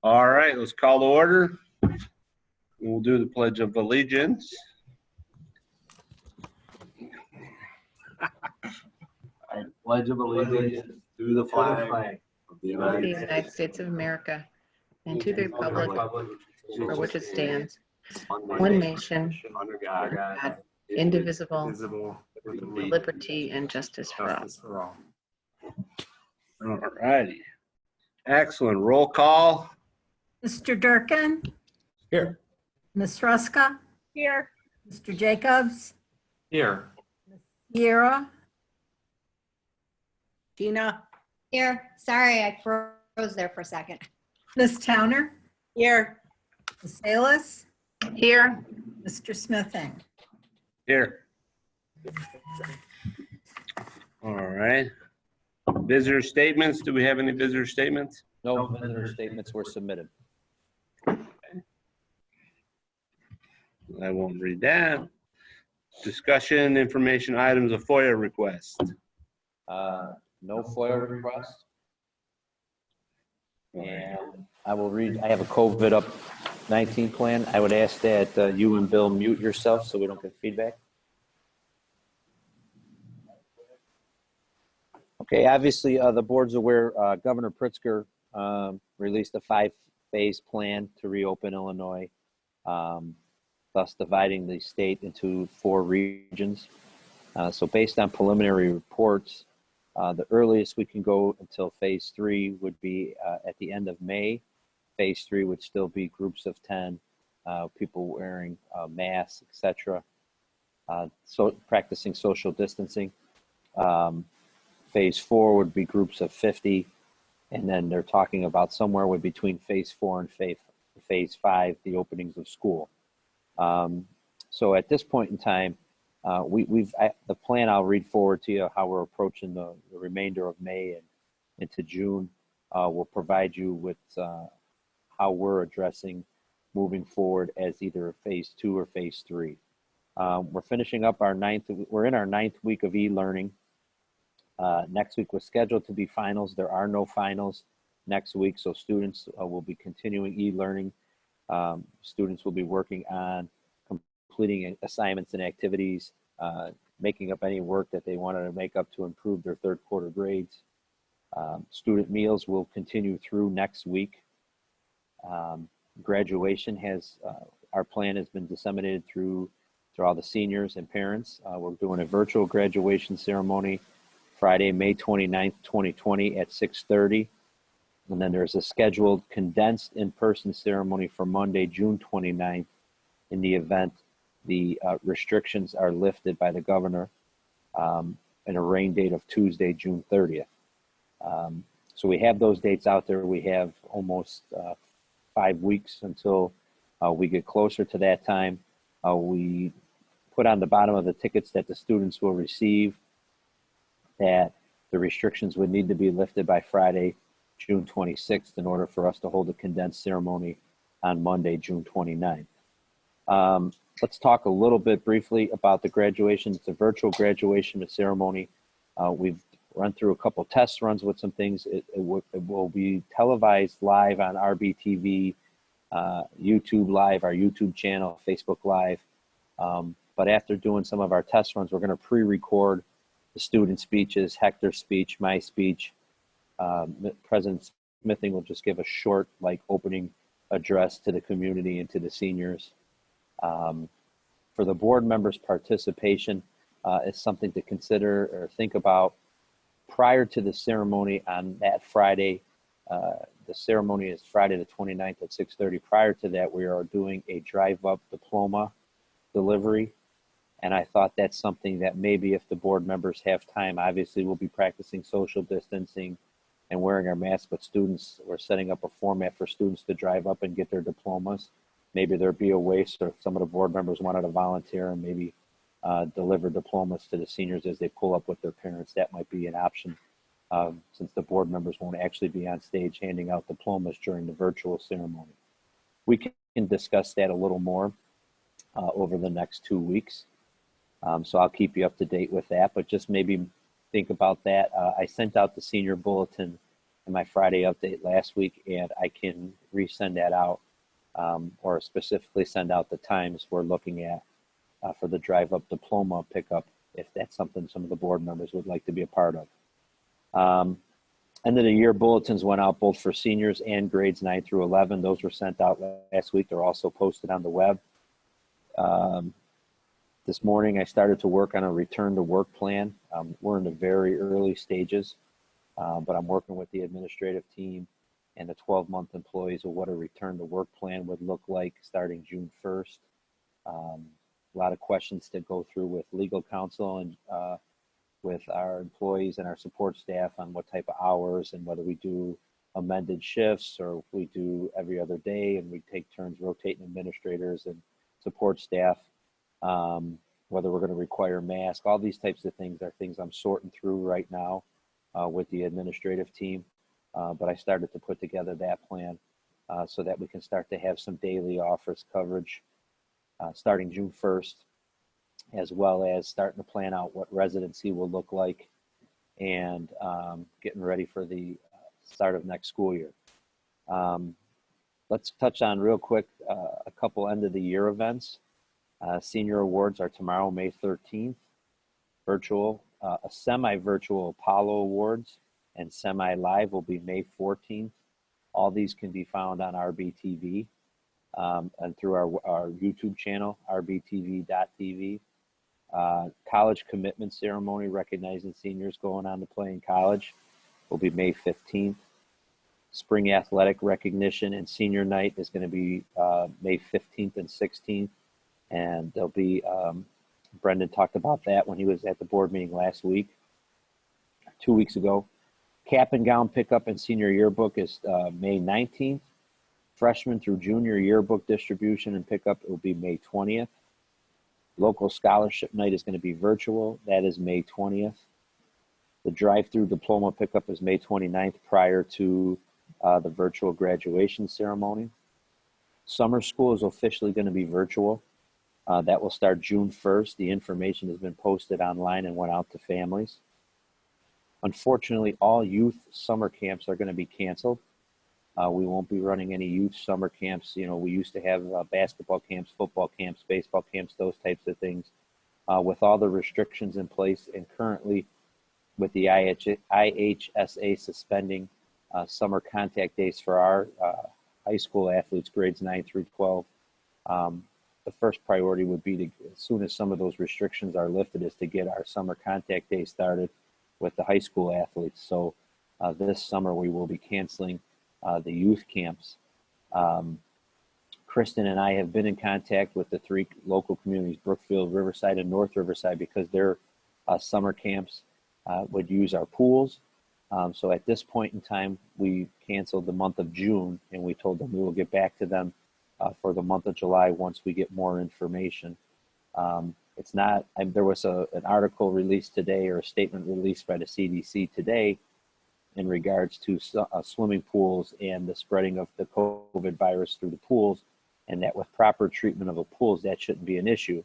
All right, let's call to order. We'll do the Pledge of Allegiance. I pledge of allegiance to the flag of the United States of America, and to the republic for which it stands, one nation, under under God, God, indivisible, with with liberty and justice for all. justice for all. All righty. Excellent. Roll call. Mr. Durkin, Here. Ms. Ruska, Here. Mr. Jacobs, Here. Sierra, Gina. Here, sorry, I froze there for a second. Ms. Towner, Here. Ms. Salas, Here, Mr. Smithing. Here. All right. Visitor statements. Do we have any visitor statements? No visitor statements were submitted. I won't read that. Discussion, information, items of FOIA request. No FOIA request. And I will read, I have a COVID-19 plan. I would ask that you and Bill mute yourself so we don't get feedback. Okay, obviously, the board's aware Governor Pritzker released a 5-phase plan to reopen Illinois, thus dividing the state into 4 regions. So based on preliminary reports, the earliest we can go until phase 3 would be at the end of May. Phase 3 would still be groups of 10, people wearing masks, etc. So practicing social distancing. Phase 4 would be groups of 50, and then they're talking about somewhere between phase 4 and phase 5, the openings of school. So at this point in time, the plan I'll read forward to you how we're approaching the remainder of May and into June. Will provide you with how we're addressing moving forward as either phase 2 or phase 3. We're finishing up we're in our 9th week of e-learning. Next week was scheduled to be finals. There are no finals next week, so students will be continuing e-learning. Students will be working on completing assignments and activities, making up any work that they wanted to make up to improve their 3rd quarter grades. Student meals will continue through next week. Graduation our plan has been disseminated through all the seniors and parents. We're doing a virtual graduation ceremony Friday, May 29th, 2020 at 6:30. And then there's a scheduled condensed in-person ceremony for Monday, June 29th, in the event the restrictions are lifted by the governor, and a rain date of Tuesday, June 30th. So we have those dates out there. We have almost 5 weeks until we get closer to that time. We put on the bottom of the tickets that the students will receive that the restrictions would need to be lifted by Friday, June 26th, in order for us to hold a condensed ceremony on Monday, June 29th. Let's talk a little bit briefly about the graduation. It's a virtual graduation ceremony. We've run through a couple test runs with some things. It will be televised live on Rbtv, YouTube Live, our YouTube channel, Facebook Live. But after doing some of our test runs, we're going to pre-record the student speeches, Hector's speech, my speech. President Smithing will just give a short, opening address to the community and to the seniors. For the board members' participation, is something to consider or think about prior to the ceremony on that Friday. The ceremony is Friday the 29th at 6:30. Prior to that, we are doing a drive-up diploma delivery. And I thought that's something that maybe if the board members have time, obviously we'll be practicing social distancing and wearing our masks, but we're setting up a format for students to drive up and get their diplomas. Maybe there'd be a way, so if some of the board members wanted to volunteer and maybe deliver diplomas to the seniors as they pull up with their parents, that might be an option, since the board members won't actually be on stage handing out diplomas during the virtual ceremony. We can discuss that a little more over the next 2 weeks. So I'll keep you up to date with that, but just maybe think about that. I sent out the senior bulletin in my Friday update last week, and I can resend that out, or specifically send out the times we're looking at for the drive-up diploma pickup, if that's something some of the board members would like to be a part of. End of the year bulletins went out both for seniors and grades 9 through 11. Those were sent out last week. They're also posted on the web. This morning I started to work on a return to work plan. We're in the very early stages, but I'm working with the administrative team and the 12-month employees of what a return to work plan would look like starting June 1st. A lot of questions to go through with legal counsel and with our employees and our support staff on what type of hours and whether we do amended shifts or if we do every other day and we take turns rotating administrators and support staff, whether we're going to require masks. All these types of things are things I'm sorting through right now with the administrative team. But I started to put together that plan so that we can start to have some daily offers coverage starting June 1st, as well as starting to plan out what residency will look like and getting ready for the start of next school year. Let's touch on real quick a couple end of the year events. Senior awards are tomorrow, May 13th. Virtual, a semi-virtual Apollo Awards and semi-live will be May 14th. All these can be found on Rbtv and through our YouTube channel, rbtv.tv. College commitment ceremony recognizing seniors going on to play in college will be May 15th. Spring athletic recognition and senior night is going to be May 15th and 16th. And there'll be, Brendan talked about that when he was at the board meeting last week, 2 weeks ago. Cap and gown pickup and senior yearbook is May 19th. Freshman through junior yearbook distribution and pickup will be May 20th. Local scholarship night is going to be virtual. That is May 20th. The drive-through diploma pickup is May 29th prior to the virtual graduation ceremony. Summer school is officially going to be virtual. That will start June 1st. The information has been posted online and went out to families. Unfortunately, all youth summer camps are going to be canceled. We won't be running any youth summer camps. You know, we used to have basketball camps, football camps, baseball camps, those types of things. With all the restrictions in place and currently with the IHSA suspending summer contact days for our high school athletes, grades 9 through 12, the first priority would be to, as soon as some of those restrictions are lifted, is to get our summer contact day started with the high school athletes. So this summer we will be canceling the youth camps. Kristen and I have been in contact with the 3 local communities, Brookfield, Riverside, and North Riverside, because their summer camps would use our pools. So at this point in time, we canceled the month of June, and we told them we will get back to them for the month of July once we get more information. It's not, there was an article released today, or a statement released by the CDC today in regards to swimming pools and the spreading of the COVID virus through the pools, and that with proper treatment of the pools, that shouldn't be an issue.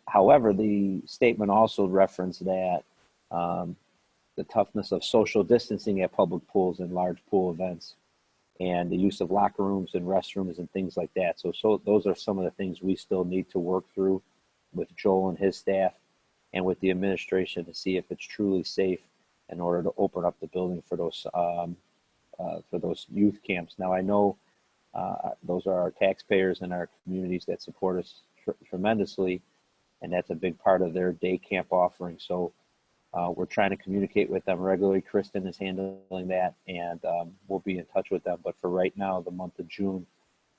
However, the statement also referenced that the toughness of social distancing at public pools and large pool events, and the use of locker rooms and restrooms and things like that. So those are some of the things we still need to work through with Joel and his staff and with the administration to see if it's truly safe in order to open up the building for those youth camps. Now, I know those are our taxpayers and our communities that support us tremendously, and that's a big part of their day camp offering. So we're trying to communicate with them regularly. Kristen is handling that, and we'll be in touch with them. But for right now, the month of June,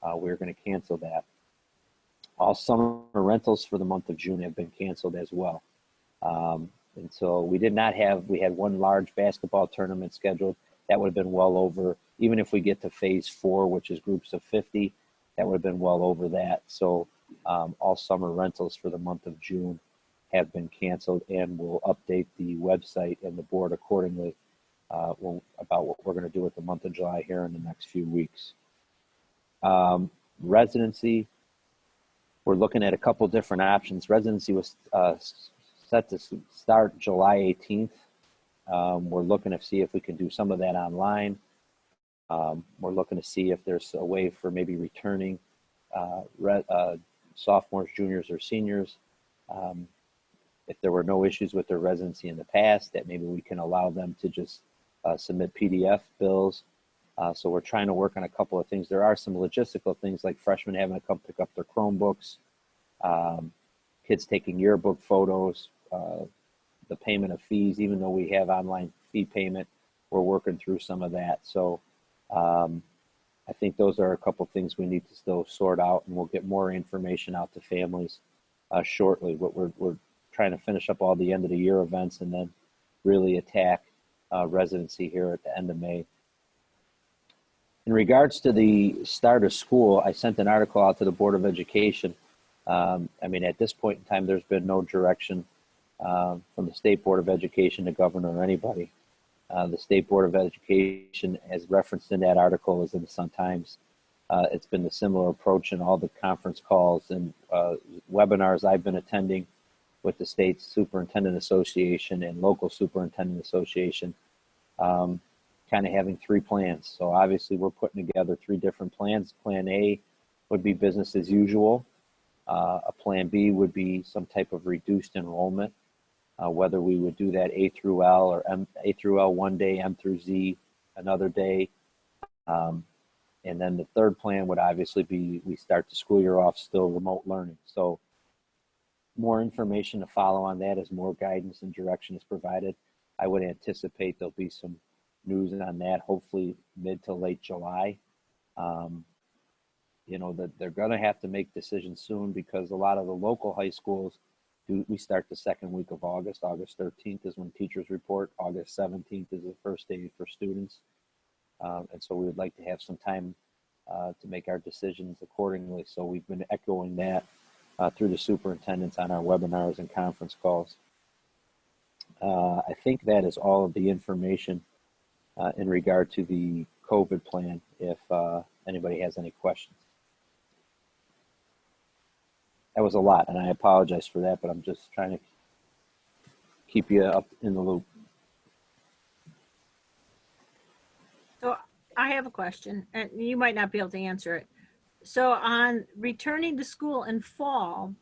we're going to cancel that. All summer rentals for the month of June have been canceled as well. And so we had one large basketball tournament scheduled. That would have been well over, even if we get to phase 4, which is groups of 50, that would have been well over that. So all summer rentals for the month of June have been canceled, and we'll update the website and the board accordingly about what we're going to do with the month of July here in the next few weeks. Residency, we're looking at a couple different options. Residency was set to start July 18th. We're looking to see if we can do some of that online. We're looking to see if there's a way for maybe returning sophomores, juniors, or seniors. If there were no issues with their residency in the past, that maybe we can allow them to just submit PDF bills. So we're trying to work on a couple of things. There are some logistical things like freshmen having to come pick up their Chromebooks, kids taking yearbook photos, the payment of fees, even though we have online fee payment, we're working through some of that. So I think those are a couple of things we need to still sort out, and we'll get more information out to families shortly. But we're trying to finish up all the end of the year events and then really attack residency here at the end of May. In regards to the start of school, I sent an article out to the Board of Education. I mean, at this point in time, there's been no direction from the State Board of Education, the governor, or anybody. The State Board of Education, as referenced in that article, is in the Sun-Times. It's been a similar approach in all the conference calls and webinars I've been attending with the State Superintendent Association and local Superintendent Association, kind of having three plans. So obviously we're putting together three different plans. Plan A would be business as usual. A plan B would be some type of reduced enrollment, whether we would do that A through L or A through L one day, M through Z another day. And then the third plan would obviously be we start the school year off still remote learning. So more information to follow on that as more guidance and direction is provided. I would anticipate there'll be some news on that, hopefully mid to late July. You know, that they're going to have to make decisions soon because a lot of the local high schools, we start the second week of August. August 13th is when teachers report. August 17th is the first day for students. And so we would like to have some time to make our decisions accordingly. So we've been echoing that through the superintendents on our webinars and conference calls. I think that is all of the information in regard to the COVID plan, if anybody has any questions. That was a lot, and I apologize for that, but I'm just trying to keep you up in the loop. So I have a question, and you might not be able to answer it. So on returning to school in fall,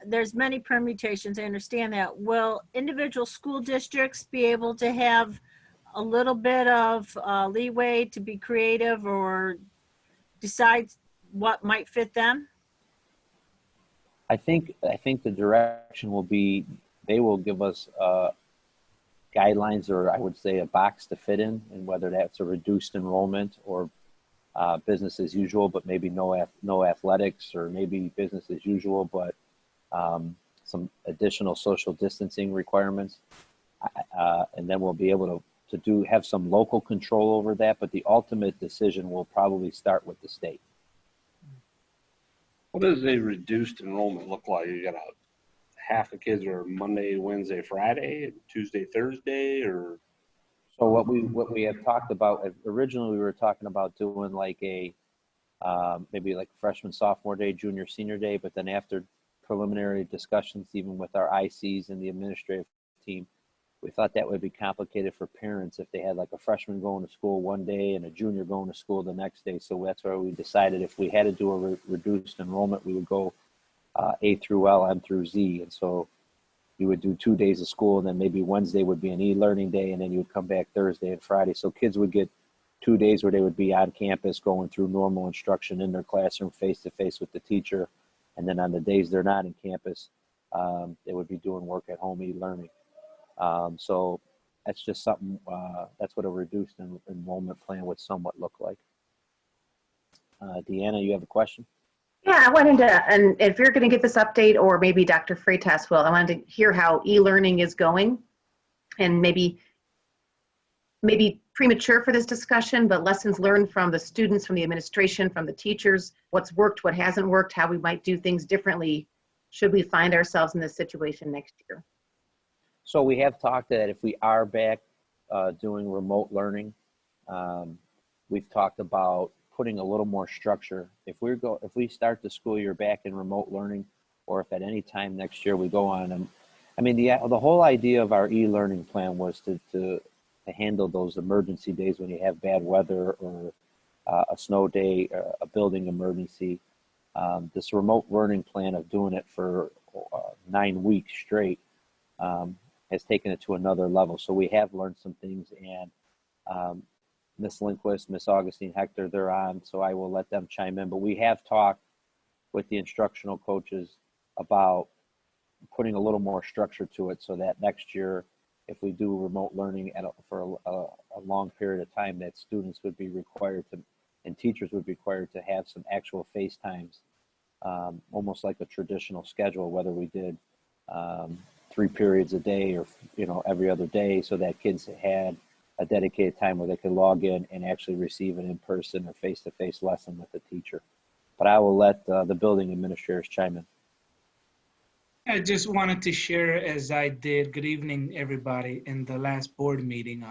there's many permutations, I understand that. Will individual school districts be able to have a little bit of leeway to be creative or decide what might fit them? I think the direction will be, they will give us guidelines, or I would say a box to fit in, and whether that's a reduced enrollment or business as usual, but maybe no athletics, or maybe business as usual, but some additional social distancing requirements. And then we'll be able to have some local control over that, but the ultimate decision will probably start with the state. What does a reduced enrollment look like? You got half the kids are Monday, Wednesday, Friday, Tuesday, Thursday, or? So what we have talked about, originally we were talking about doing like a, maybe like freshman, sophomore day, junior, senior day, but then after preliminary discussions, even with our ICs and the administrative team, we thought that would be complicated for parents if they had like a freshman going to school one day and a junior going to school the next day. So that's why we decided if we had to do a reduced enrollment, we would go A through L, M through Z. And so you would do 2 days of school, and then maybe Wednesday would be an e-learning day, and then you would come back Thursday and Friday. So kids would get 2 days where they would be on campus going through normal instruction in their classroom face-to-face with the teacher. And then on the days they're not in campus, they would be doing work at home e-learning. So that's just something, that's what a reduced enrollment plan would somewhat look like. Deanna, you have a question? Yeah, I wanted to, and if you're going to give this update, or maybe Dr. Freitas will, I wanted to hear how e-learning is going, and maybe premature for this discussion, but lessons learned from the students, from the administration, from the teachers, what's worked, what hasn't worked, how we might do things differently should we find ourselves in this situation next year. So we have talked that if we are back doing remote learning, we've talked about putting a little more structure. If we start the school year back in remote learning, or if at any time next year we go on, I mean, the whole idea of our e-learning plan was to handle those emergency days when you have bad weather or a snow day, a building emergency. This remote learning plan of doing it for 9 weeks straight has taken it to another level. So we have learned some things, and Miss Lindquist, Miss Augustine, Hector, they're on, so I will let them chime in. But we have talked with the instructional coaches about putting a little more structure to it so that next year, if we do remote learning for a long period of time, that students would be required to, and teachers would be required to have some actual FaceTimes, almost like a traditional schedule, whether we did 3 periods a day or, every other day, so that kids had a dedicated time where they could log in and actually receive an in-person or face-to-face lesson with the teacher. But I will let the building administrators chime in. I just wanted to share, as I did, good evening, everybody, in the last board meeting.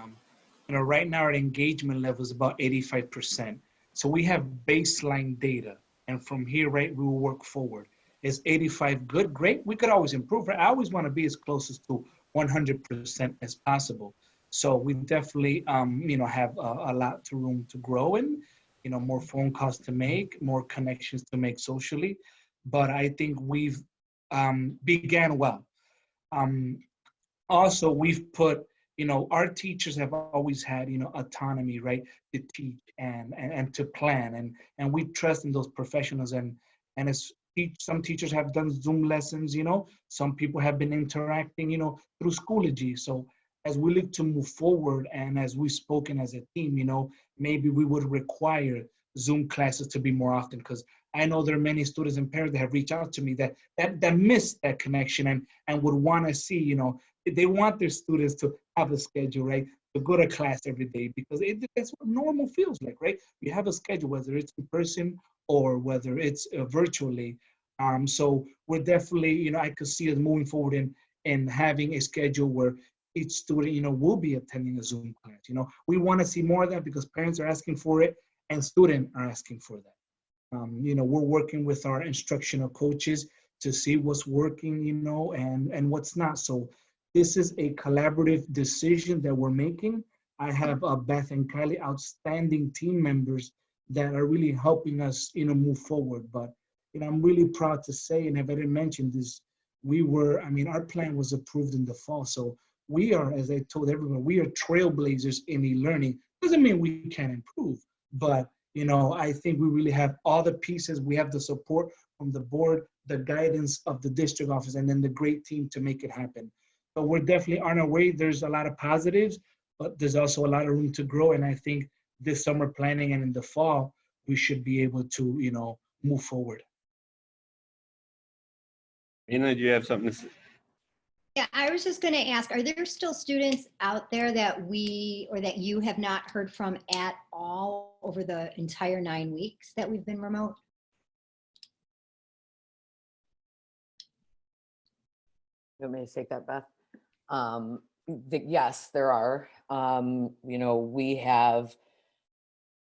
Right now our engagement level is about 85%. So we have baseline data, and from here, right, we will work forward. Is 85 good? Great. We could always improve. Right? I always want to be as close to 100% as possible. So we definitely, have a lot of room to grow in, more phone calls to make, more connections to make socially. But I think we've began well. Also, we've put, our teachers have always had, autonomy, right, to teach and to plan, and we trust in those professionals. And as some teachers have done Zoom lessons, some people have been interacting, through Schoology. So as we look to move forward, and as we've spoken as a team, maybe we would require Zoom classes to be more often, because I know there are many students and parents that have reached out to me that miss that connection and would want to see, they want their students to have a schedule, right? To go to class every day, because that's what normal feels like, right? You have a schedule, whether it's in person or whether it's virtually. So we're definitely, I could see us moving forward in having a schedule where each student, will be attending a Zoom class. We want to see more of that because parents are asking for it and students are asking for that. We're working with our instructional coaches to see what's working, and what's not. So this is a collaborative decision that we're making. I have Beth and Kylie, outstanding team members that are really helping us, move forward. But, I'm really proud to say, and I've already mentioned this, our plan was approved in the fall. So we are, as I told everyone, we are trailblazers in e-learning. Doesn't mean we can't improve, but I think we really have all the pieces. We have the support from the board, the guidance of the district office, and then the great team to make it happen. So we're definitely on our way. There's a lot of positives, but there's also a lot of room to grow. And I think this summer planning and in the fall, we should be able to, move forward. Ina, do you have something to say? Yeah, I was just going to ask, are there still students out there that you have not heard from at all over the entire 9 weeks that we've been remote? You want me to take that, Beth? Yes, there are. We have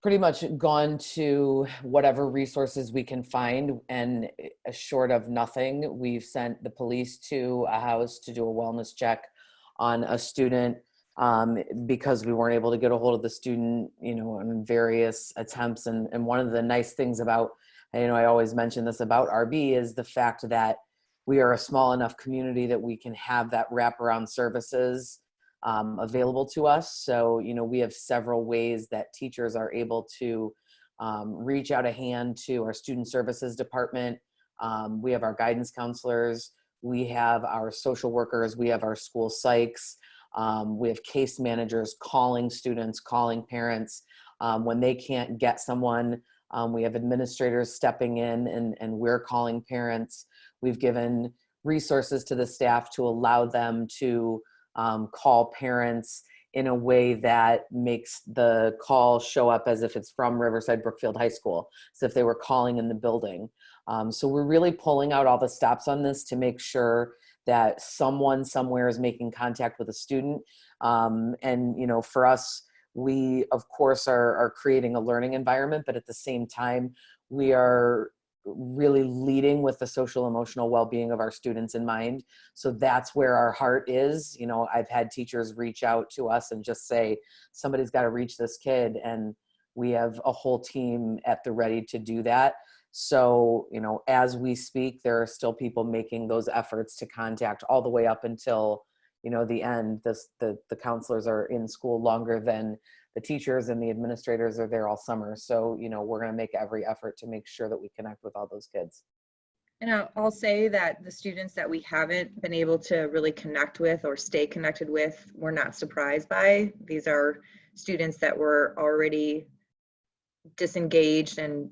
pretty much gone to whatever resources we can find, and short of nothing, we've sent the police to a house to do a wellness check on a student because we weren't able to get a hold of the student, in various attempts. And one of the nice things about, I always mention this about RB, is the fact that we are a small enough community that we can have that wraparound services available to us. So, we have several ways that teachers are able to reach out a hand to our student services department. We have our guidance counselors, we have our social workers, we have our school psychs, we have case managers calling students, calling parents. When they can't get someone, we have administrators stepping in and we're calling parents. We've given resources to the staff to allow them to call parents in a way that makes the call show up as if it's from Riverside Brookfield High School, as if they were calling in the building. So we're really pulling out all the stops on this to make sure that someone somewhere is making contact with a student. And for us, we of course are creating a learning environment, but at the same time, we are really leading with the social emotional well-being of our students in mind. So that's where our heart is. You know, I've had teachers reach out to us and just say, somebody's got to reach this kid, and we have a whole team at the ready to do that. So, you know, as we speak, there are still people making those efforts to contact all the way up until, you know, the end. The counselors are in school longer than the teachers, and the administrators are there all summer. So, you know, we're going to make every effort to make sure that we connect with all those kids. And I'll say that the students that we haven't been able to really connect with or stay connected with, we're not surprised by. These are students that were already disengaged and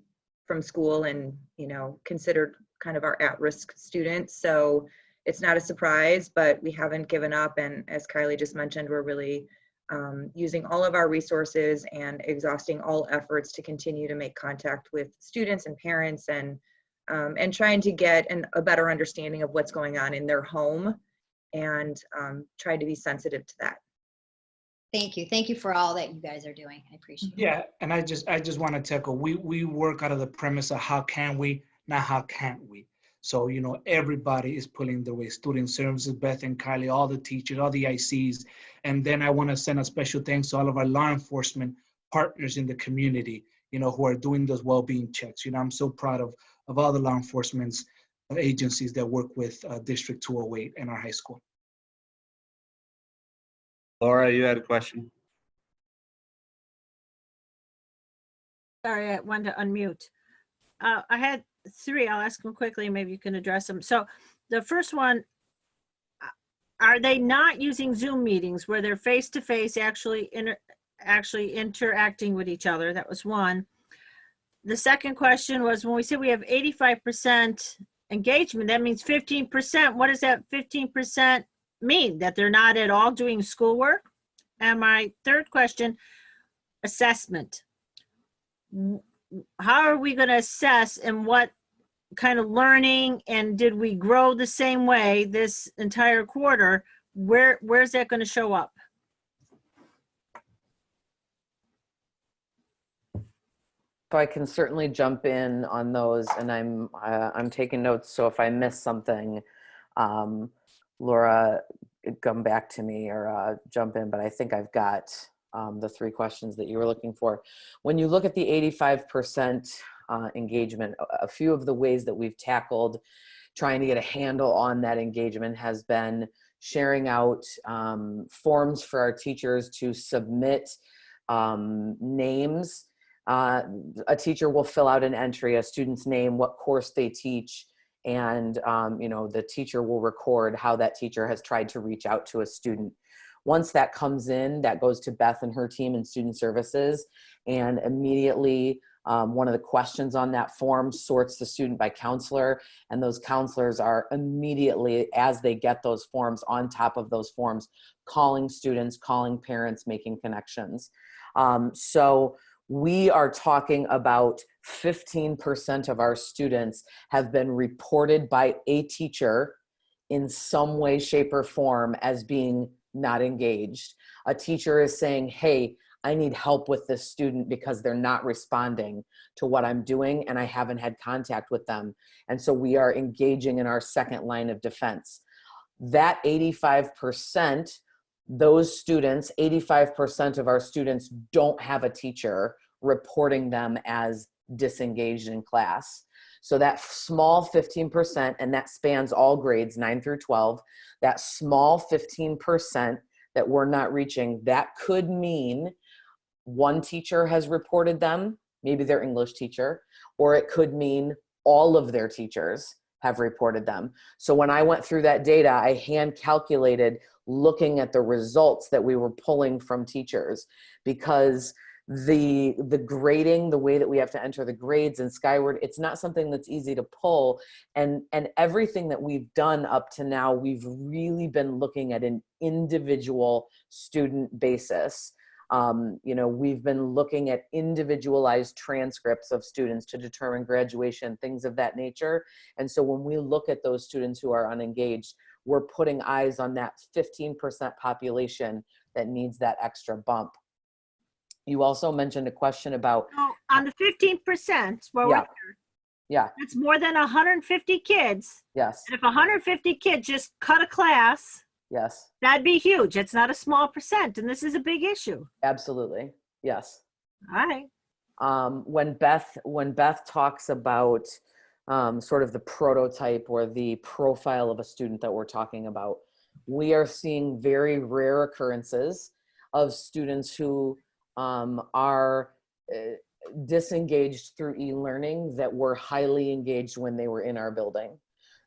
from school and, you know, considered kind of our at-risk students. So it's not a surprise, but we haven't given up. And as Kylie just mentioned, we're really using all of our resources and exhausting all efforts to continue to make contact with students and parents, and trying to get a better understanding of what's going on in their home, and try to be sensitive to that. Thank you. Thank you for all that you guys are doing. I appreciate it. Yeah, and I just want to tackle, we work out of the premise of how can we, not how can't we. So, you know, everybody is pulling their weight. Student services, Beth and Kylie, all the teachers, all the ICs. And then I want to send a special thanks to all of our law enforcement partners in the community, you know, who are doing those well-being checks. You know, I'm so proud of all the law enforcement agencies that work with District 208 and our high school. Laura, you had a question? Sorry, I wanted to unmute. I had three. I'll ask them quickly. Maybe you can address them. So the first one, are they not using Zoom meetings where they're face-to-face, actually interacting with each other? That was one. The second question was, when we say we have 85% engagement, that means 15%. What does that 15% mean? That they're not at all doing schoolwork? And my third question, assessment. How are we going to assess, and what kind of learning, and did we grow the same way this entire quarter? Where's that going to show up? So I can certainly jump in on those, and I'm taking notes. So if I miss something, Laura, come back to me or jump in. But I think I've got the three questions that you were looking for. When you look at the 85% engagement, a few of the ways that we've tackled trying to get a handle on that engagement has been sharing out forms for our teachers to submit names. A teacher will fill out an entry, a student's name, what course they teach, and you know, the teacher will record how that teacher has tried to reach out to a student. Once that comes in, that goes to Beth and her team in student services, and immediately one of the questions on that form sorts the student by counselor, and those counselors are immediately, as they get those forms, on top of those forms, calling students, calling parents, making connections. So we are talking about 15% of our students have been reported by a teacher in some way, shape, or form as being not engaged. A teacher is saying, hey, I need help with this student because they're not responding to what I'm doing and I haven't had contact with them. And so we are engaging in our second line of defense. That 85%, those students, 85% of our students don't have a teacher reporting them as disengaged in class. So that small 15%, and that spans all grades 9 through 12, that small 15% that we're not reaching, that could mean one teacher has reported them, maybe their English teacher, or it could mean all of their teachers have reported them. So when I went through that data, I hand calculated looking at the results that we were pulling from teachers, because the grading, the way that we have to enter the grades and Skyward, it's not something that's easy to pull. And everything that we've done up to now, we've really been looking at an individual student basis. You know, we've been looking at individualized transcripts of students to determine graduation, things of that nature. And so when we look at those students who are unengaged, we're putting eyes on that 15% population that needs that extra bump. You also mentioned a question about— So on the 15%, well, yeah. Yeah. That's more than 150 kids. Yes. And if 150 kids just cut a class, Yes. that'd be huge. It's not a small percent, and this is a big issue. Absolutely. Yes. All right. When Beth talks about sort of the prototype or the profile of a student that we're talking about, we are seeing very rare occurrences of students who are disengaged through e-learning that were highly engaged when they were in our building.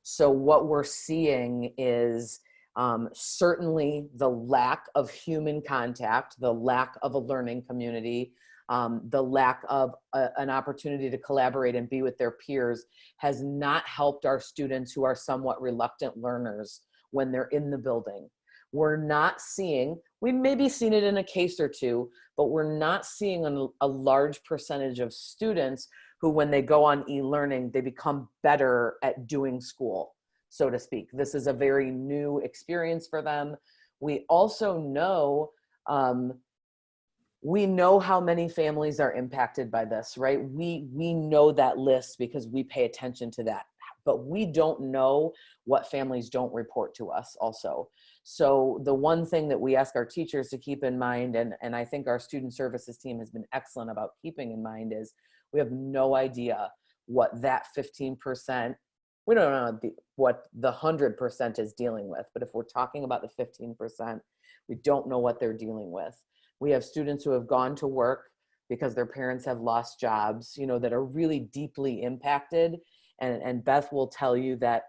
So what we're seeing is certainly the lack of human contact, the lack of a learning community, the lack of an opportunity to collaborate and be with their peers has not helped our students who are somewhat reluctant learners when they're in the building. We're not seeing, we maybe seen it in a case or two, but we're not seeing a large percentage of students who, when they go on e-learning, they become better at doing school, so to speak. This is a very new experience for them. We also know, we know how many families are impacted by this, right? We know that list because we pay attention to that, but we don't know what families don't report to us also. So the one thing that we ask our teachers to keep in mind, and I think our student services team has been excellent about keeping in mind, is we have no idea what that 15%, we don't know what the 100% is dealing with, but if we're talking about the 15%, we don't know what they're dealing with. We have students who have gone to work because their parents have lost jobs, you know, that are really deeply impacted. And Beth will tell you that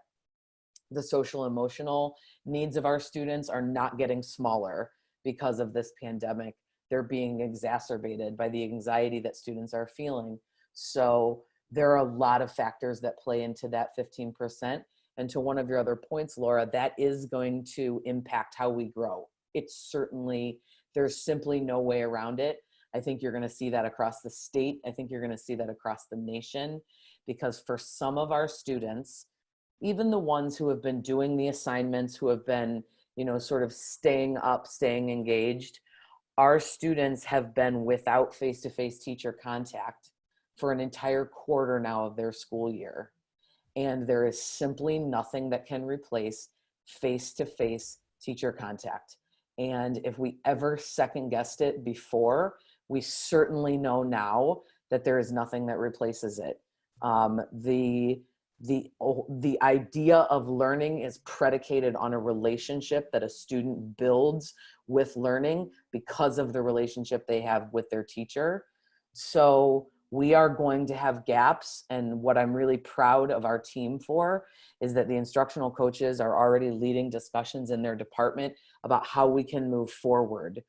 the social emotional needs of our students are not getting smaller because of this pandemic. They're being exacerbated by the anxiety that students are feeling. So there are a lot of factors that play into that 15%. And to one of your other points, Laura, that is going to impact how we grow. It's certainly, there's simply no way around it. I think you're going to see that across the state. I think you're going to see that across the nation, because for some of our students, even the ones who have been doing the assignments, who have been, you know, sort of staying up, staying engaged, our students have been without face-to-face teacher contact for an entire quarter now of their school year. And there is simply nothing that can replace face-to-face teacher contact. And if we ever second guessed it before, we certainly know now that there is nothing that replaces it. The idea of learning is predicated on a relationship that a student builds with learning because of the relationship they have with their teacher. So we are going to have gaps, and what I'm really proud of our team for is that the instructional coaches are already leading discussions in their department about how we can move forward.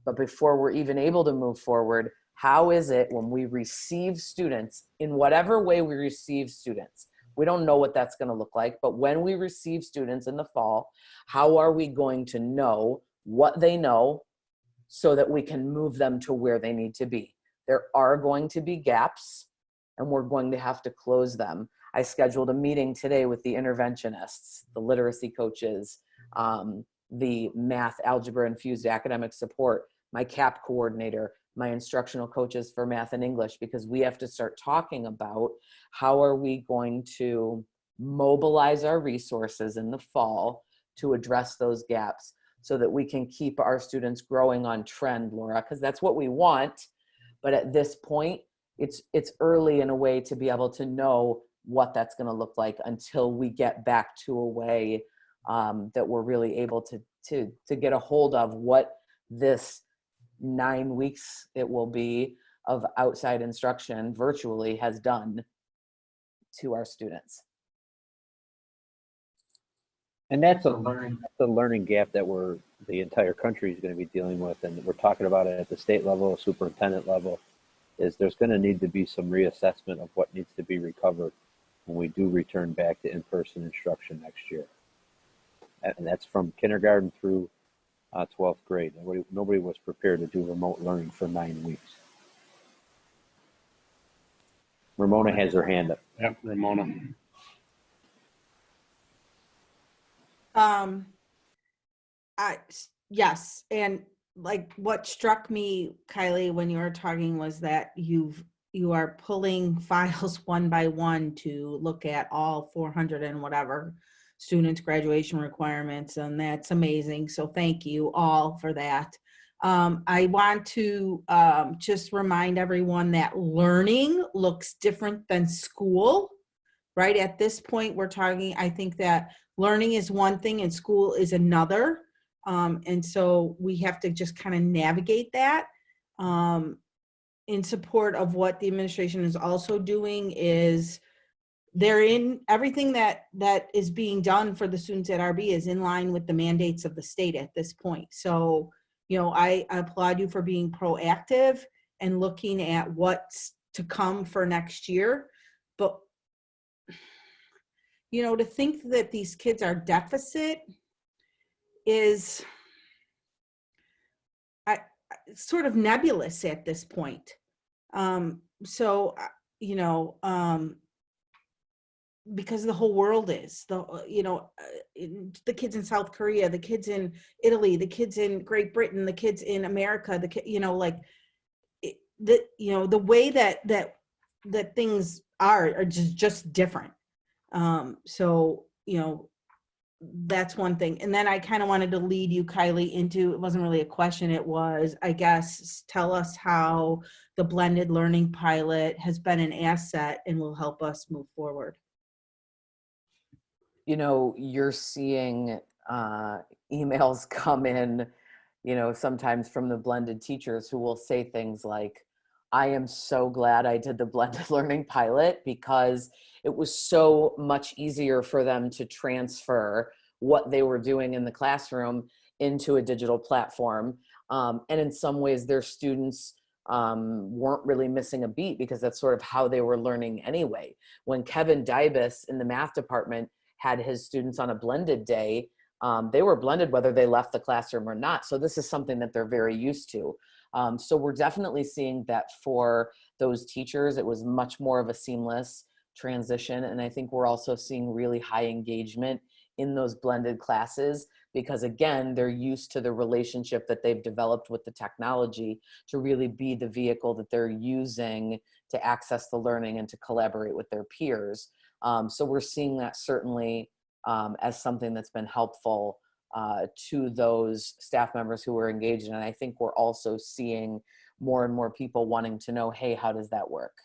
But before we're even able to move forward, how is it when we receive students, in whatever way we receive students, we don't know what that's going to look like, but when we receive students in the fall, how are we going to know what they know so that we can move them to where they need to be? There are going to be gaps, and we're going to have to close them. I scheduled a meeting today with the interventionists, the literacy coaches, the math, algebra, infused academic support, my CAP coordinator, my instructional coaches for math and English, because we have to start talking about how are we going to mobilize our resources in the fall to address those gaps so that we can keep our students growing on trend, Laura, because that's what we want. But at this point, it's early in a way to be able to know what that's going to look like until we get back to a way that we're really able to get a hold of what this 9 weeks it will be of outside instruction virtually has done to our students. And that's the learning gap that the entire country is going to be dealing with, and we're talking about it at the state level, superintendent level, is there's going to need to be some reassessment of what needs to be recovered when we do return back to in-person instruction next year. And that's from kindergarten through 12th grade. Nobody was prepared to do remote learning for 9 weeks. Ramona has her hand up. Yep, Ramona. Yes, and like what struck me, Kylie, when you were talking was that you've you are pulling files one by one to look at all 400 and whatever students' graduation requirements, and that's amazing. So thank you all for that. I want to just remind everyone that learning looks different than school, right? At this point, we're talking, I think that learning is one thing and school is another. And so we have to just kind of navigate that. In support of what the administration is also doing is they're in everything that is being done for the students at RB is in line with the mandates of the state at this point. So, you know, I applaud you for being proactive and looking at what's to come for next year. But, you know, to think that these kids are deficit is sort of nebulous at this point. So, you know, because the whole world is, you know, the kids in South Korea, the kids in Italy, the kids in Great Britain, the kids in America, you know, like, you know, the way that things are just different. So, you know, that's one thing. And then I kind of wanted to lead you, Kylie, into, it wasn't really a question, it was, I guess, tell us how the blended learning pilot has been an asset and will help us move forward. You know, you're seeing emails come in, you know, sometimes from the blended teachers who will say things like, I am so glad I did the blended learning pilot because it was so much easier for them to transfer what they were doing in the classroom into a digital platform. And in some ways their students weren't really missing a beat because that's sort of how they were learning anyway. When Kevin Dybus in the math department had his students on a blended day, they were blended whether they left the classroom or not. So this is something that they're very used to. So we're definitely seeing that for those teachers, it was much more of a seamless transition. And I think we're also seeing really high engagement in those blended classes because, again, they're used to the relationship that they've developed with the technology to really be the vehicle that they're using to access the learning and to collaborate with their peers. So we're seeing that certainly as something that's been helpful to those staff members who were engaged. And I think we're also seeing more and more people wanting to know, hey, how does that work?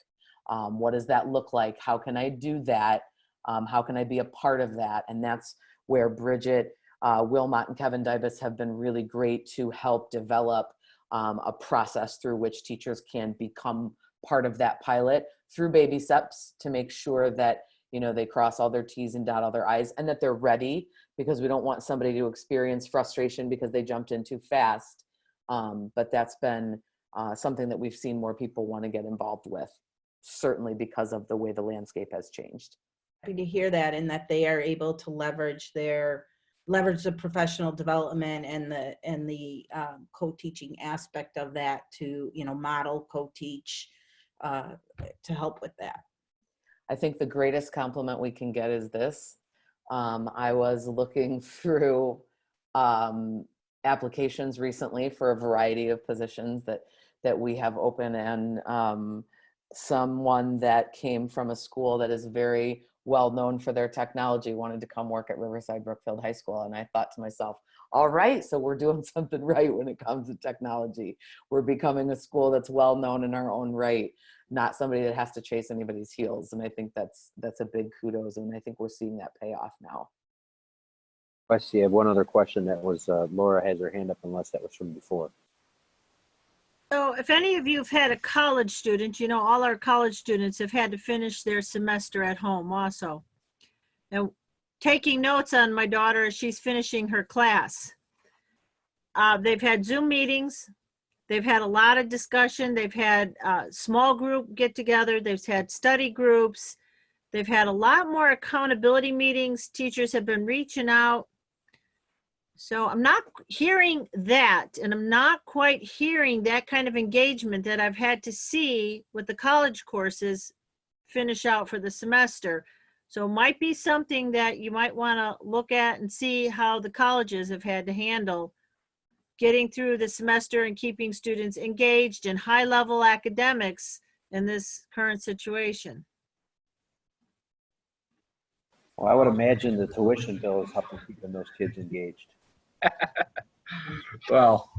What does that look like? How can I do that? How can I be a part of that? And that's where Bridget, Wilmot, and Kevin Dybus have been really great to help develop a process through which teachers can become part of that pilot through baby steps to make sure that, you know, they cross all their T's and dot all their I's and that they're ready, because we don't want somebody to experience frustration because they jumped in too fast. But that's been something that we've seen more people want to get involved with, certainly because of the way the landscape has changed. Happy to hear that, and that they are able to leverage the professional development and the co-teaching aspect of that to, you know, model, co-teach to help with that. I think the greatest compliment we can get is this. I was looking through applications recently for a variety of positions that we have open, and someone that came from a school that is very well known for their technology wanted to come work at Riverside Brookfield High School. And I thought to myself, all right, so we're doing something right when it comes to technology. We're becoming a school that's well known in our own right, not somebody that has to chase anybody's heels. And I think that's a big kudos, and I think we're seeing that pay off now. I see. I have one other question that was, Laura has her hand up unless that was from before. So if any of you have had a college student, you know, all our college students have had to finish their semester at home also. Now, taking notes on my daughter as she's finishing her class. They've had Zoom meetings. They've had a lot of discussion. They've had small group get together. They've had study groups. They've had a lot more accountability meetings. Teachers have been reaching out. So I'm not hearing that, and I'm not quite hearing that kind of engagement that I've had to see with the college courses finish out for the semester. So it might be something that you might want to look at and see how the colleges have had to handle getting through the semester and keeping students engaged in high-level academics in this current situation? Well, I would imagine the tuition bill is helping keeping those kids engaged. Well,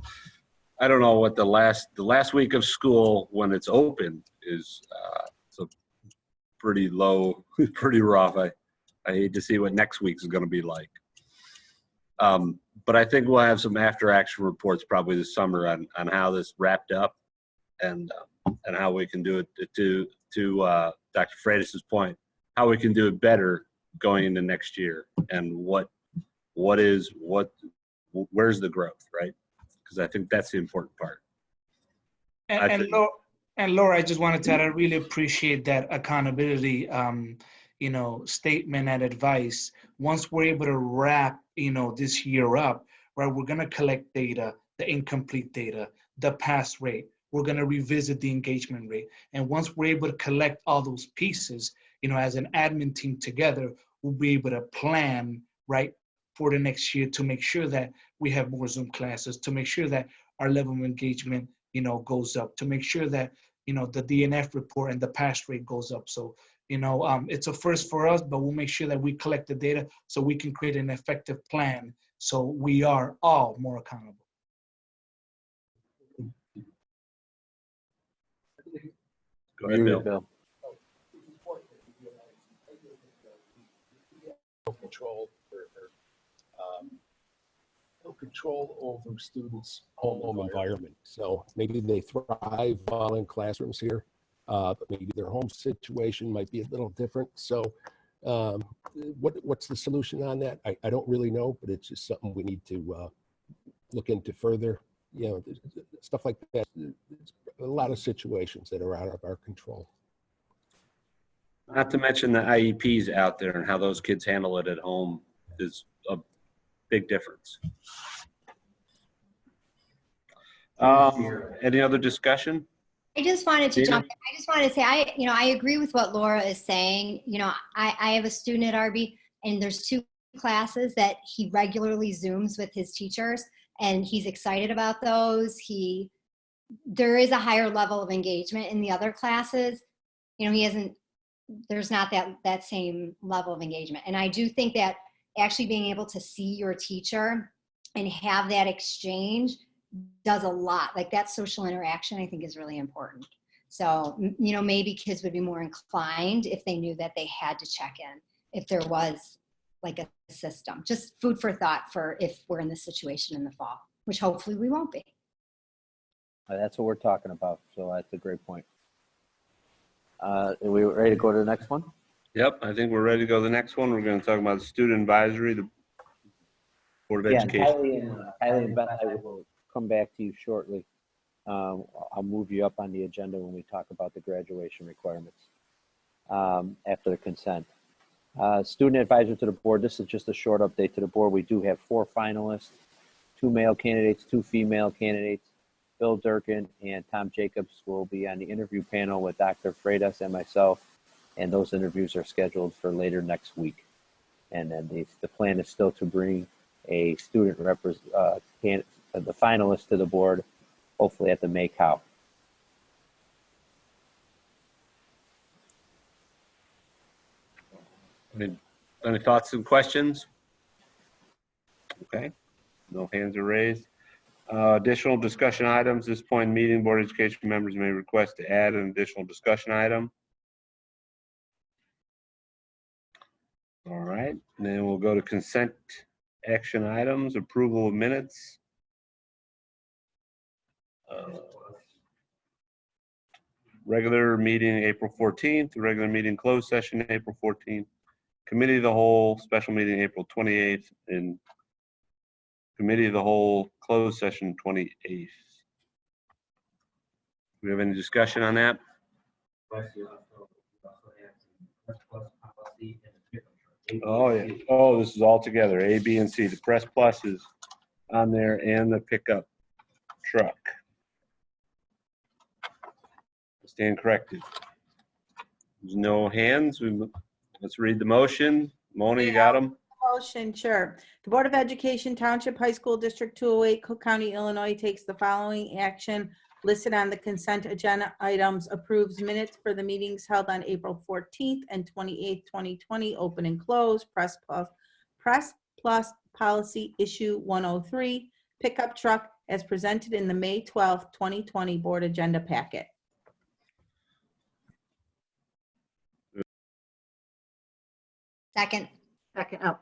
I don't know what the last week of school when it's open is. It's a pretty low, pretty rough. I hate to see what next week is going to be like. But I think we'll have some after action reports probably this summer on how this wrapped up and how we can do it to Dr. Freitas's point, how we can do it better going into next year and where's the growth, right? Because I think that's the important part. And Laura, I just wanted to add, I really appreciate that accountability, statement and advice. Once we're able to wrap, this year up, right, we're going to collect data, the incomplete data, the pass rate. We're going to revisit the engagement rate. And once we're able to collect all those pieces, as an admin team together, we'll be able to plan, right, for the next year to make sure that we have more Zoom classes, to make sure that our level of engagement, goes up, to make sure that, the DNF report and the pass rate goes up. So, it's a first for us, but we'll make sure that we collect the data so we can create an effective plan so we are all more accountable. Go ahead, Bill. No control over students' home environment. So maybe they thrive while in classrooms here, but maybe their home situation might be a little different. So what's the solution on that? I don't really know, but it's just something we need to look into further. Stuff like that. There's a lot of situations that are out of our control. Not to mention the IEPs out there and how those kids handle it at home is a big difference. Any other discussion? I just wanted to Dana? jump in. I just wanted to say, I agree with what Laura is saying. I have a student at RB, and there's 2 classes that he regularly Zooms with his teachers, and he's excited about those. There is a higher level of engagement in the other classes. There's not that same level of engagement. And I do think that actually being able to see your teacher and have that exchange does a lot. Like that social interaction, I think, is really important. So, maybe kids would be more inclined if they knew that they had to check in, if there was like a system. Just food for thought for if we're in this situation in the fall, which hopefully we won't be. That's what we're talking about. So that's a great point. Are we ready to go to the next one? Yep, I think we're ready to go to the next one. We're going to talk about the student advisory, the Board of Education. Kylie and Beth, I will come back to you shortly. I'll move you up on the agenda when we talk about the graduation requirements after the consent. Student advisor to the board. This is just a short update to the board. We do have 4 finalists, 2 male candidates, 2 female candidates. Bill Durkin and Tom Jacobs will be on the interview panel with Dr. Freitas and myself, and those interviews are scheduled for later next week. And then the plan is still to bring a student the finalist to the board, hopefully at the May COW. Any thoughts and questions? Okay, no hands are raised. Additional discussion items. This point in the meeting, Board of Education members may request to add an additional discussion item. All right, and then we'll go to consent action items, approval of minutes. Regular meeting April 14th, regular meeting closed session April 14th, committee of the whole special meeting April 28th, and committee of the whole closed session 28th. Do we have any discussion on that? Oh, yeah. Oh, this is all together, A, B, and C. The Press Plus is on there and the pickup truck. Stand corrected. There's no hands. Let's read the motion. Mona, you got them? Motion, sure. The Board of Education, Township High School District 208, Cook County, Illinois takes the following action listed on the consent agenda items approves minutes for the meetings held on April 14th and 28th, 2020, open and closed, press plus policy issue 103, pickup truck as presented in the May 12th, 2020 board agenda packet. Second. Second, oh,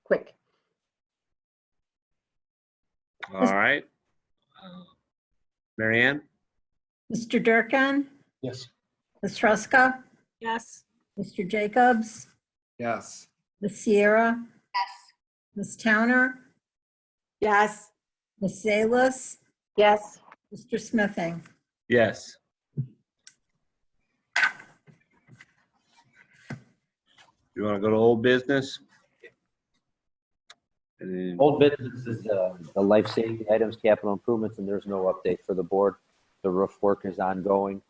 quick. All right. Mary Ann? Mr. Durkin, Yes. Ms. Ruska, Yes. Mr. Jacobs, Yes. Ms. Sierra, Yes. Ms. Towner, Yes. Ms. Salas, Yes. Mr. Smithing. Yes. You want to go to old business? And Old business is the life safety items, capital improvements, and there's no update for the board. The roof work is ongoing.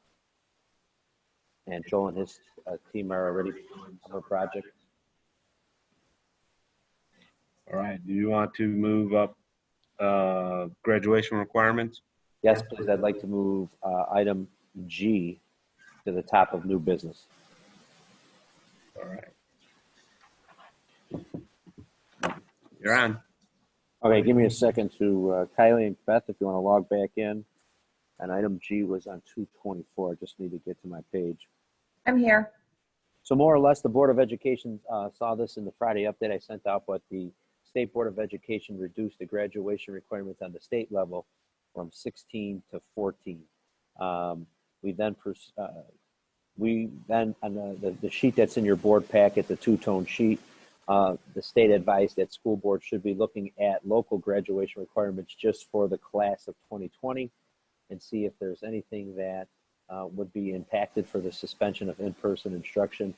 And Joel and his team are already doing summer project. all right, do you want to move up graduation requirements? Yes, please, I'd like to move item G to the top of new business. All right. You're on. Okay, give me a second to, Kylie and Beth, if you want to log back in. And item G was on 224. I just need to get to my page. I'm here. So more or less, the Board of Education saw this in the Friday update I sent out, but the State Board of Education reduced the graduation requirements on the state level from 16 to 14. We then on the sheet that's in your board packet, the two-tone sheet, the state advised that school boards should be looking at local graduation requirements just for the class of 2020 and see if there's anything that would be impacted for the suspension of in-person instruction.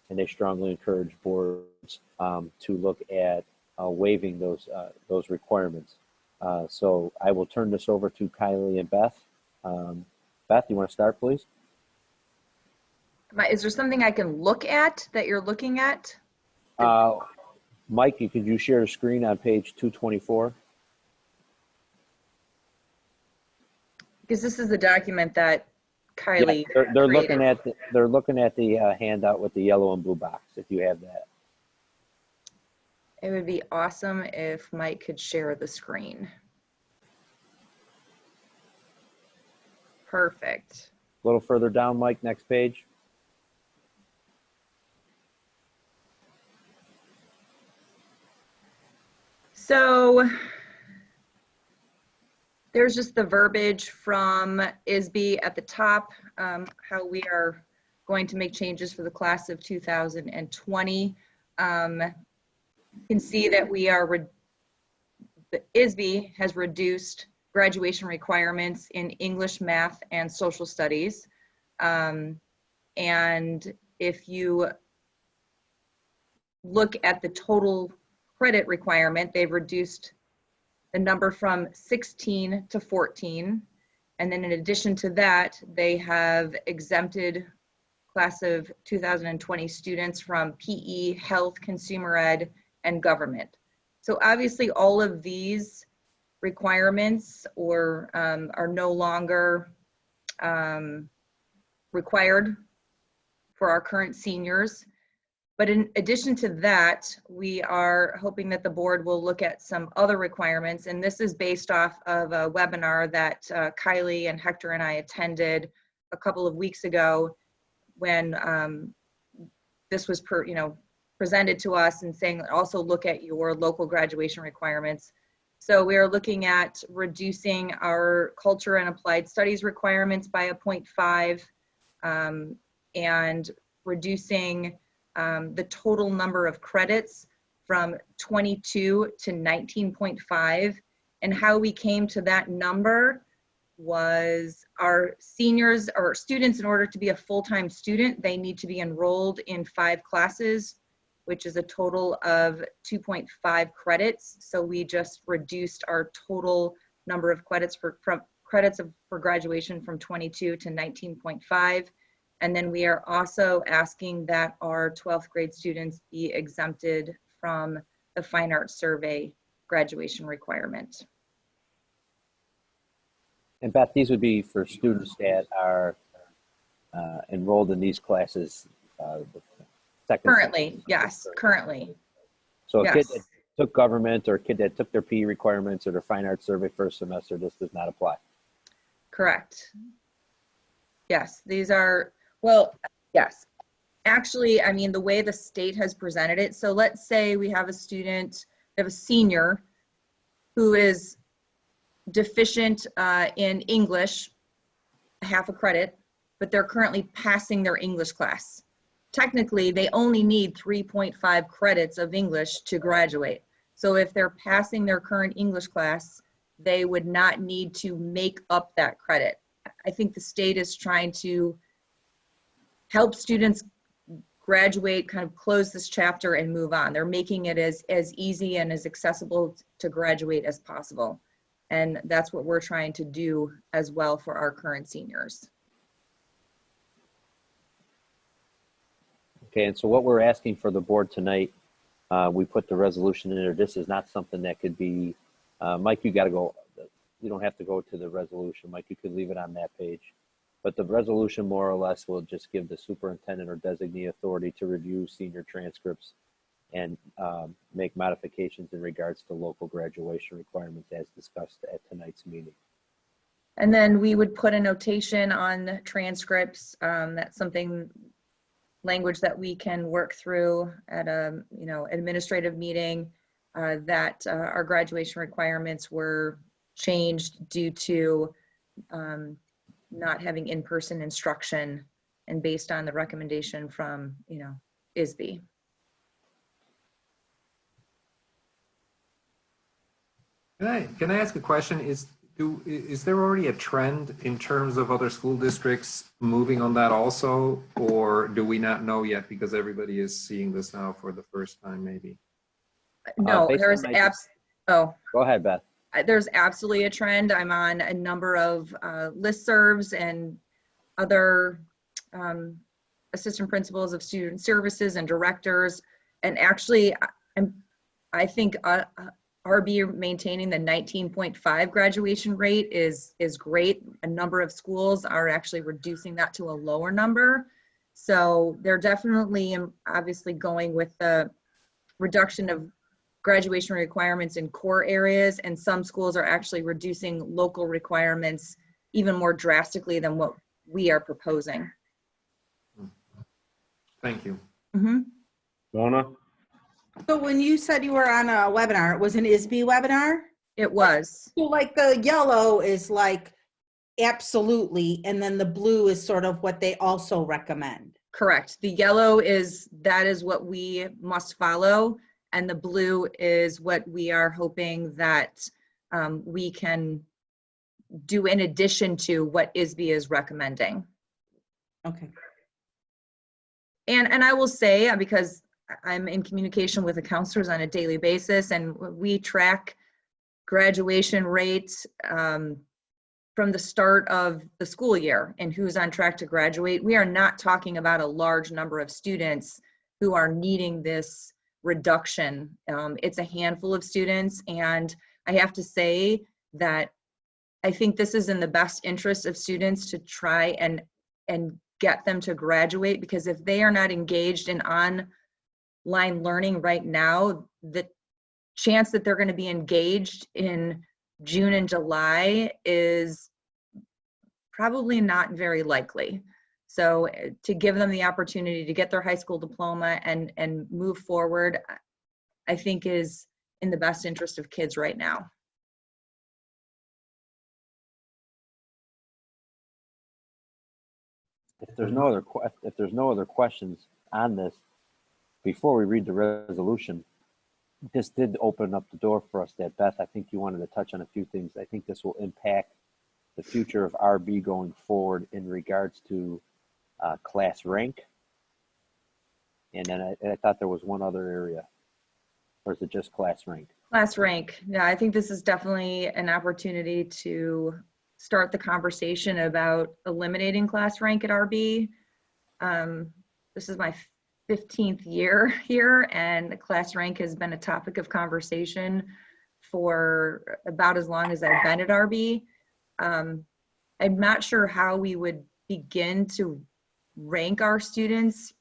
And they strongly encourage boards to look at waiving those requirements. So I will turn this over to Kylie and Beth. Beth, you want to start, please? Is there something I can look at that you're looking at? Mike, could you share a screen on page 224? Because this is the document that Kylie They're created. looking at the handout with the yellow and blue box, if you have that. It would be awesome if Mike could share the screen. Perfect. A little further down, Mike, next page. So there's just the verbiage from ISB at the top, how we are going to make changes for the class of 2020. You can see that the ISB has reduced graduation requirements in English, math, and social studies. And if you look at the total credit requirement, they've reduced the number from 16 to 14. And then in addition to that, they have exempted class of 2020 students from PE, health, consumer ed, and government. So obviously all of these requirements are no longer required for our current seniors. But in addition to that, we are hoping that the board will look at some other requirements. And this is based off of a webinar that Kylie and Hector and I attended a couple of weeks ago when this was presented to us and saying also look at your local graduation requirements. So we are looking at reducing our culture and applied studies requirements by a 0.5 and reducing the total number of credits from 22 to 19.5. And how we came to that number was our seniors or students, in order to be a full-time student, they need to be enrolled in 5 classes, which is a total of 2.5 credits. So we just reduced our total number of credits for graduation from 22 to 19.5. And then we are also asking that our 12th grade students be exempted from the fine arts survey graduation requirement. And Beth, these would be for students that are enrolled in these classes. The second Currently, yes, currently. So a kid Yes. that took government or a kid that took their PE requirements or their fine arts survey first semester, this does not apply. Correct. Yes, these are, well, yes. Actually, I mean, the way the state has presented it, so let's say we have a student, we have a senior who is deficient in English, half a credit, but they're currently passing their English class. Technically, they only need 3.5 credits of English to graduate. So if they're passing their current English class, they would not need to make up that credit. I think the state is trying to help students graduate, kind of close this chapter and move on. They're making it as easy and as accessible to graduate as possible. And that's what we're trying to do as well for our current seniors. Okay, and so what we're asking for the board tonight, we put the resolution in there. This is not something that could be, Mike, you got to go, you don't have to go to the resolution. Mike, you could leave it on that page. But the resolution more or less will just give the superintendent or designee authority to review senior transcripts and make modifications in regards to local graduation requirements as discussed at tonight's meeting. And then we would put a notation on transcripts. That's something, language that we can work through at a administrative meeting, that our graduation requirements were changed due to not having in-person instruction and based on the recommendation from ISB. Can I ask a question? Is there already a trend in terms of other school districts moving on that also, or do we not know yet because everybody is seeing this now for the first time maybe? No, there's Go ahead, Beth. There's absolutely a trend. I'm on a number of listservs and other assistant principals of student services and directors. And actually, I think RB maintaining the 19.5 graduation rate is great. A number of schools are actually reducing that to a lower number. So they're definitely obviously going with the reduction of graduation requirements in core areas, and some schools are actually reducing local requirements even more drastically than what we are proposing. Thank you. Mm-hmm. Mona? So when you said you were on a webinar, it was an ISB webinar? It was. So like the yellow is like absolutely, and then the blue is sort of what they also recommend. Correct. The yellow that is what we must follow, and the blue is what we are hoping that we can do in addition to what ISB is recommending. Okay. And I will say, because I'm in communication with the counselors on a daily basis, and we track graduation rates from the start of the school year and who's on track to graduate. We are not talking about a large number of students who are needing this reduction. It's a handful of students, and I have to say that I think this is in the best interest of students to try and get them to graduate, because if they are not engaged in online learning right now, the chance that they're going to be engaged in June and July is probably not very likely. So to give them the opportunity to get their high school diploma and move forward, I think is in the best interest of kids right now. If there's no other questions on this, before we read the resolution, this did open up the door for us that, Beth, I think you wanted to touch on a few things. I think this will impact the future of RB going forward in regards to class rank. And then I thought there was one other area. Or is it just class rank? Class rank. Yeah, I think this is definitely an opportunity to start the conversation about eliminating class rank at RB. This is my 15th year here, and class rank has been a topic of conversation for about as long as I've been at RB. I'm not sure how we would begin to rank our students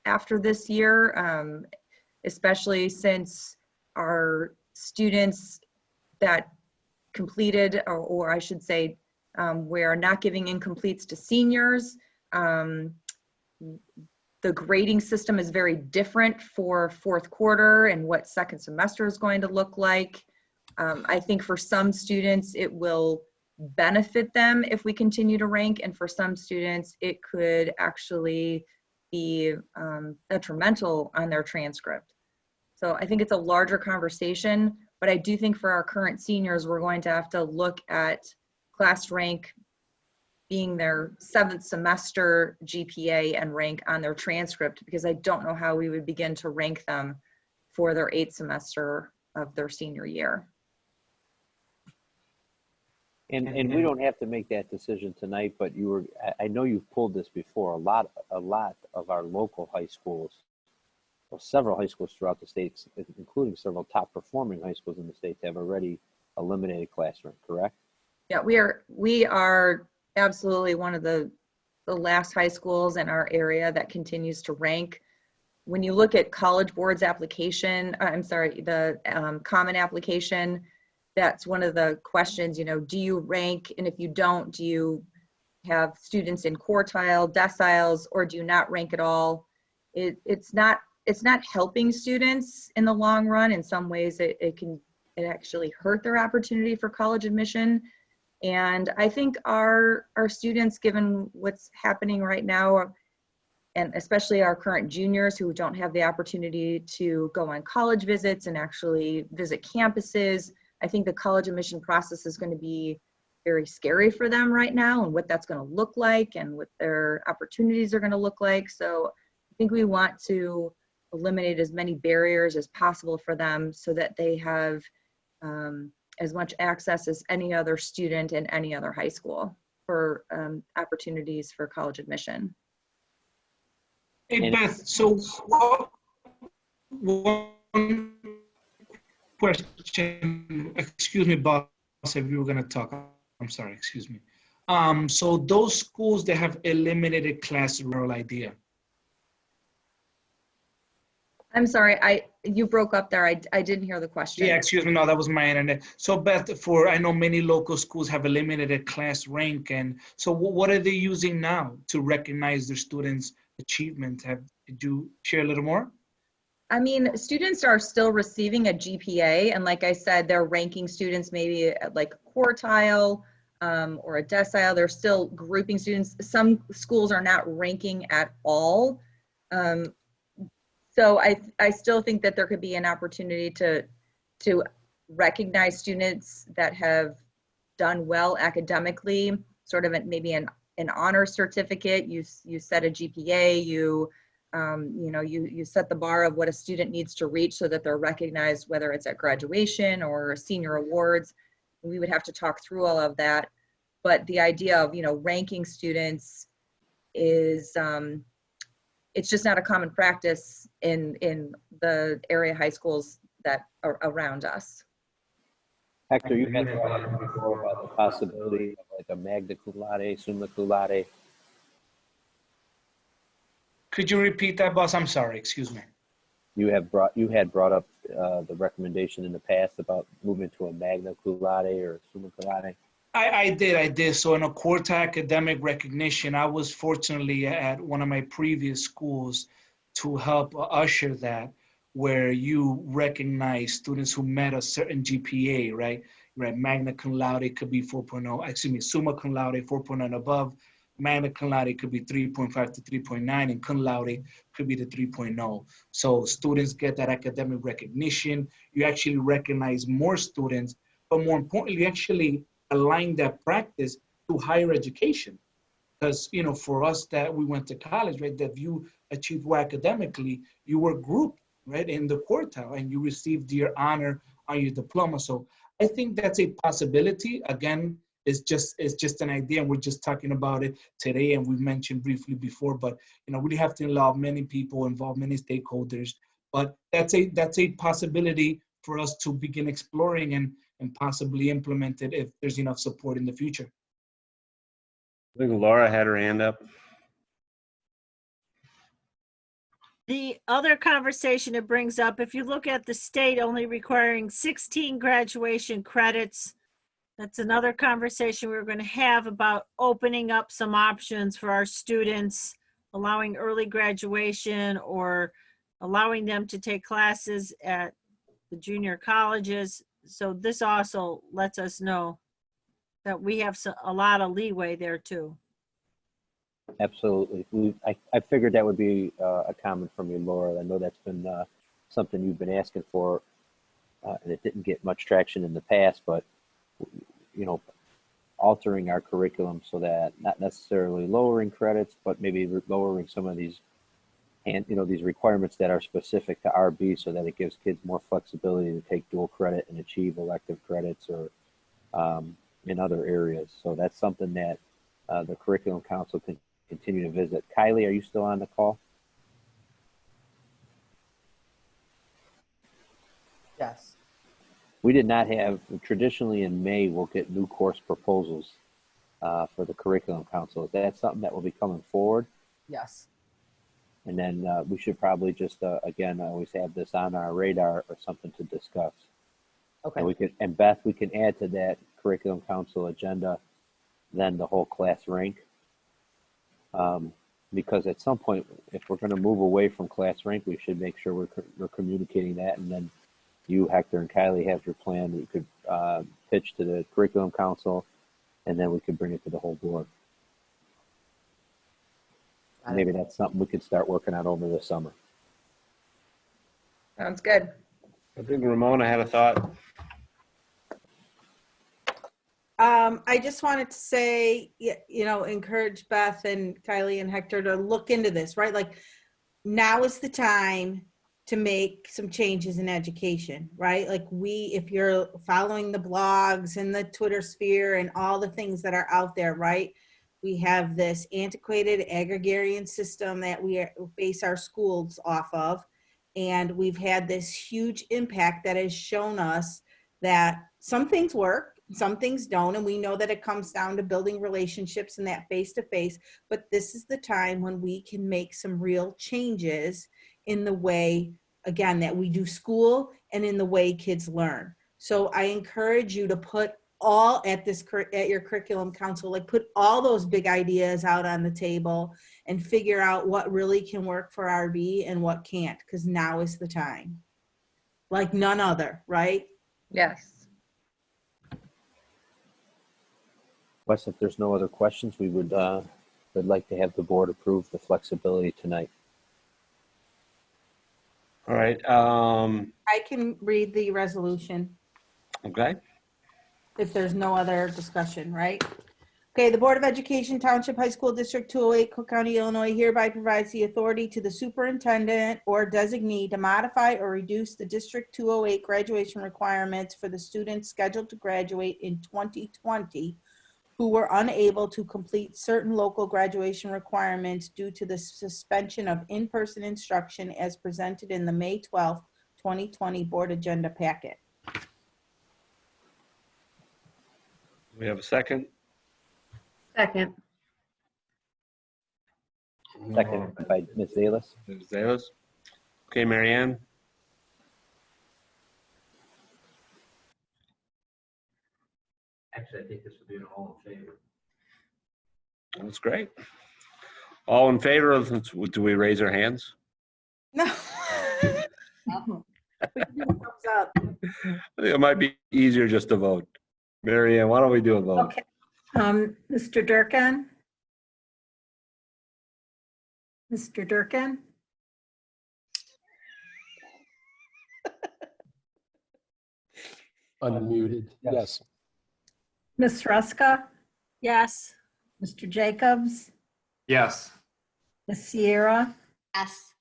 after this year, especially since our students that completed, or I should say, we're not giving incompletes to seniors. The grading system is very different for fourth quarter and what second semester is going to look like. I think for some students, it will benefit them if we continue to rank, and for some students, it could actually be detrimental on their transcript. So I think it's a larger conversation, but I do think for our current seniors, we're going to have to look at class rank being their 7th semester GPA and rank on their transcript, because I don't know how we would begin to rank them for their 8th semester of their senior year. And we don't have to make that decision tonight, but I know you've pulled this before. A lot of our local high schools, or several high schools throughout the states, including several top performing high schools in the states, have already eliminated class rank, correct? Yeah, we are absolutely one of the last high schools in our area that continues to rank. When you look at College Board's application, the Common Application, that's one of the questions, do you rank? And if you don't, do you have students in quartile, deciles, or do you not rank at all? It's not helping students in the long run. In some ways, it actually hurt their opportunity for college admission. And I think our students, given what's happening right now, and especially our current juniors who don't have the opportunity to go on college visits and actually visit campuses, I think the college admission process is going to be very scary for them right now, and what that's going to look like and what their opportunities are going to look like. So I think we want to eliminate as many barriers as possible for them so that they have as much access as any other student in any other high school for opportunities for college admission. Hey, Beth, so one question, excuse me, boss, if you were gonna talk, I'm sorry, excuse me. So those schools that have eliminated class rural idea. I'm sorry, you broke up there. I didn't hear the question. Yeah, excuse me, no, that was my internet. So Beth, I know many local schools have eliminated class rank, and so what are they using now to recognize their students' achievement? Did you share a little more? I mean, students are still receiving a GPA, and like I said, they're ranking students maybe at like quartile or a decile. They're still grouping students. Some schools are not ranking at all. So I still think that there could be an opportunity to recognize students that have done well academically, sort of maybe an honor certificate. You set a GPA, you set the bar of what a student needs to reach so that they're recognized, whether it's at graduation or senior awards. We would have to talk through all of that. But the idea of, ranking students is, it's just not a common practice in the area high schools that are around us. Hector, you had brought up before about the possibility of like a magna cum laude, summa cum laude. Could you repeat that, boss? I'm sorry, excuse me. You had brought up the recommendation in the past about moving to a magna cum laude or summa cum laude. I did. So in a quarter academic recognition, I was fortunately at one of my previous schools to help usher that, where you recognize students who met a certain GPA, right? Right. Magna cum laude could be 4.0, summa cum laude 4.0 and above. Magna cum laude could be 3.5 to 3.9, and cum laude could be the 3.0. So students get that academic recognition. You actually recognize more students, but more importantly, you actually align that practice to higher education. Because, for us that we went to college, right, that you achieved well academically, you were grouped, right, in the quartile, and you received your honor on your diploma. So I think that's a possibility. Again, it's just an idea, and we're just talking about it today, and we've mentioned briefly before, but, we have to involve many people, involve many stakeholders. But that's a possibility for us to begin exploring and possibly implement it if there's enough support in the future. I think Laura had her hand up. The other conversation it brings up, if you look at the state only requiring 16 graduation credits, that's another conversation we're going to have about opening up some options for our students, allowing early graduation or allowing them to take classes at the junior colleges. So this also lets us know that we have a lot of leeway there too. Absolutely. I figured that would be a comment from you, Laura. I know that's been something you've been asking for, and it didn't get much traction in the past, but, you know, altering our curriculum so that not necessarily lowering credits, but maybe lowering some of these, and you know, these requirements that are specific to RB so that it gives kids more flexibility to take dual credit and achieve elective credits or in other areas. So that's something that the Curriculum Council can continue to visit. Kylie, are you still on the call? Yes. We did not have, traditionally in May, we'll get new course proposals for the Curriculum Council. Is that something that will be coming forward? Yes. And then we should probably just, again, always have this on our radar or something to discuss. Okay. And we could, and Beth, we can add to that Curriculum Council agenda then the whole class rank. Because at some point, if we're going to move away from class rank, we should make sure we're communicating that. And then you, Hector, and Kylie have your plan. You could pitch to the Curriculum Council, and then we could bring it to the whole board. Maybe that's something we could start working on over the summer. Sounds good. I think Ramona had a thought. I just wanted to say, you know, encourage Beth and Kylie and Hector to look into this, right? Like, now is the time to make some changes in education, right? Like, if you're following the blogs and the Twitter sphere and all the things that are out there, right? We have this antiquated Gregorian system that we base our schools off of. And we've had this huge impact that has shown us that some things work, some things don't, and we know that it comes down to building relationships and that face-to-face, but this is the time when we can make some real changes in the way, again, that we do school and in the way kids learn. So I encourage you to put all at your Curriculum Council, like put all those big ideas out on the table and figure out what really can work for RB and what can't, because now is the time. Like none other, right? Yes. Wes, if there's no other questions, we would like to have the board approve the flexibility tonight. All right. I can read the resolution Okay. if there's no other discussion, right? Okay, the Board of Education, Township High School District 208, Cook County, Illinois hereby provides the authority to the superintendent or designee to modify or reduce the District 208 graduation requirements for the students scheduled to graduate in 2020 who were unable to complete certain local graduation requirements due to the suspension of in-person instruction as presented in the May 12th, 2020 board agenda packet. We have a second. Second. Second by Ms. Zalis. Ms. Zalis. Okay, Mary Ann. Actually, I think this would be an all in favor. That's great. All in favor of, do we raise our hands? No. We can do a thumbs up. I think it might be easier just to vote. Mary Ann, why don't we do a vote? Okay. Mr. Durkin? Mr. Durkin? Unmuted, yes. Ms. Ruska? Yes. Mr. Jacobs? Yes. Ms. Sierra? Yes.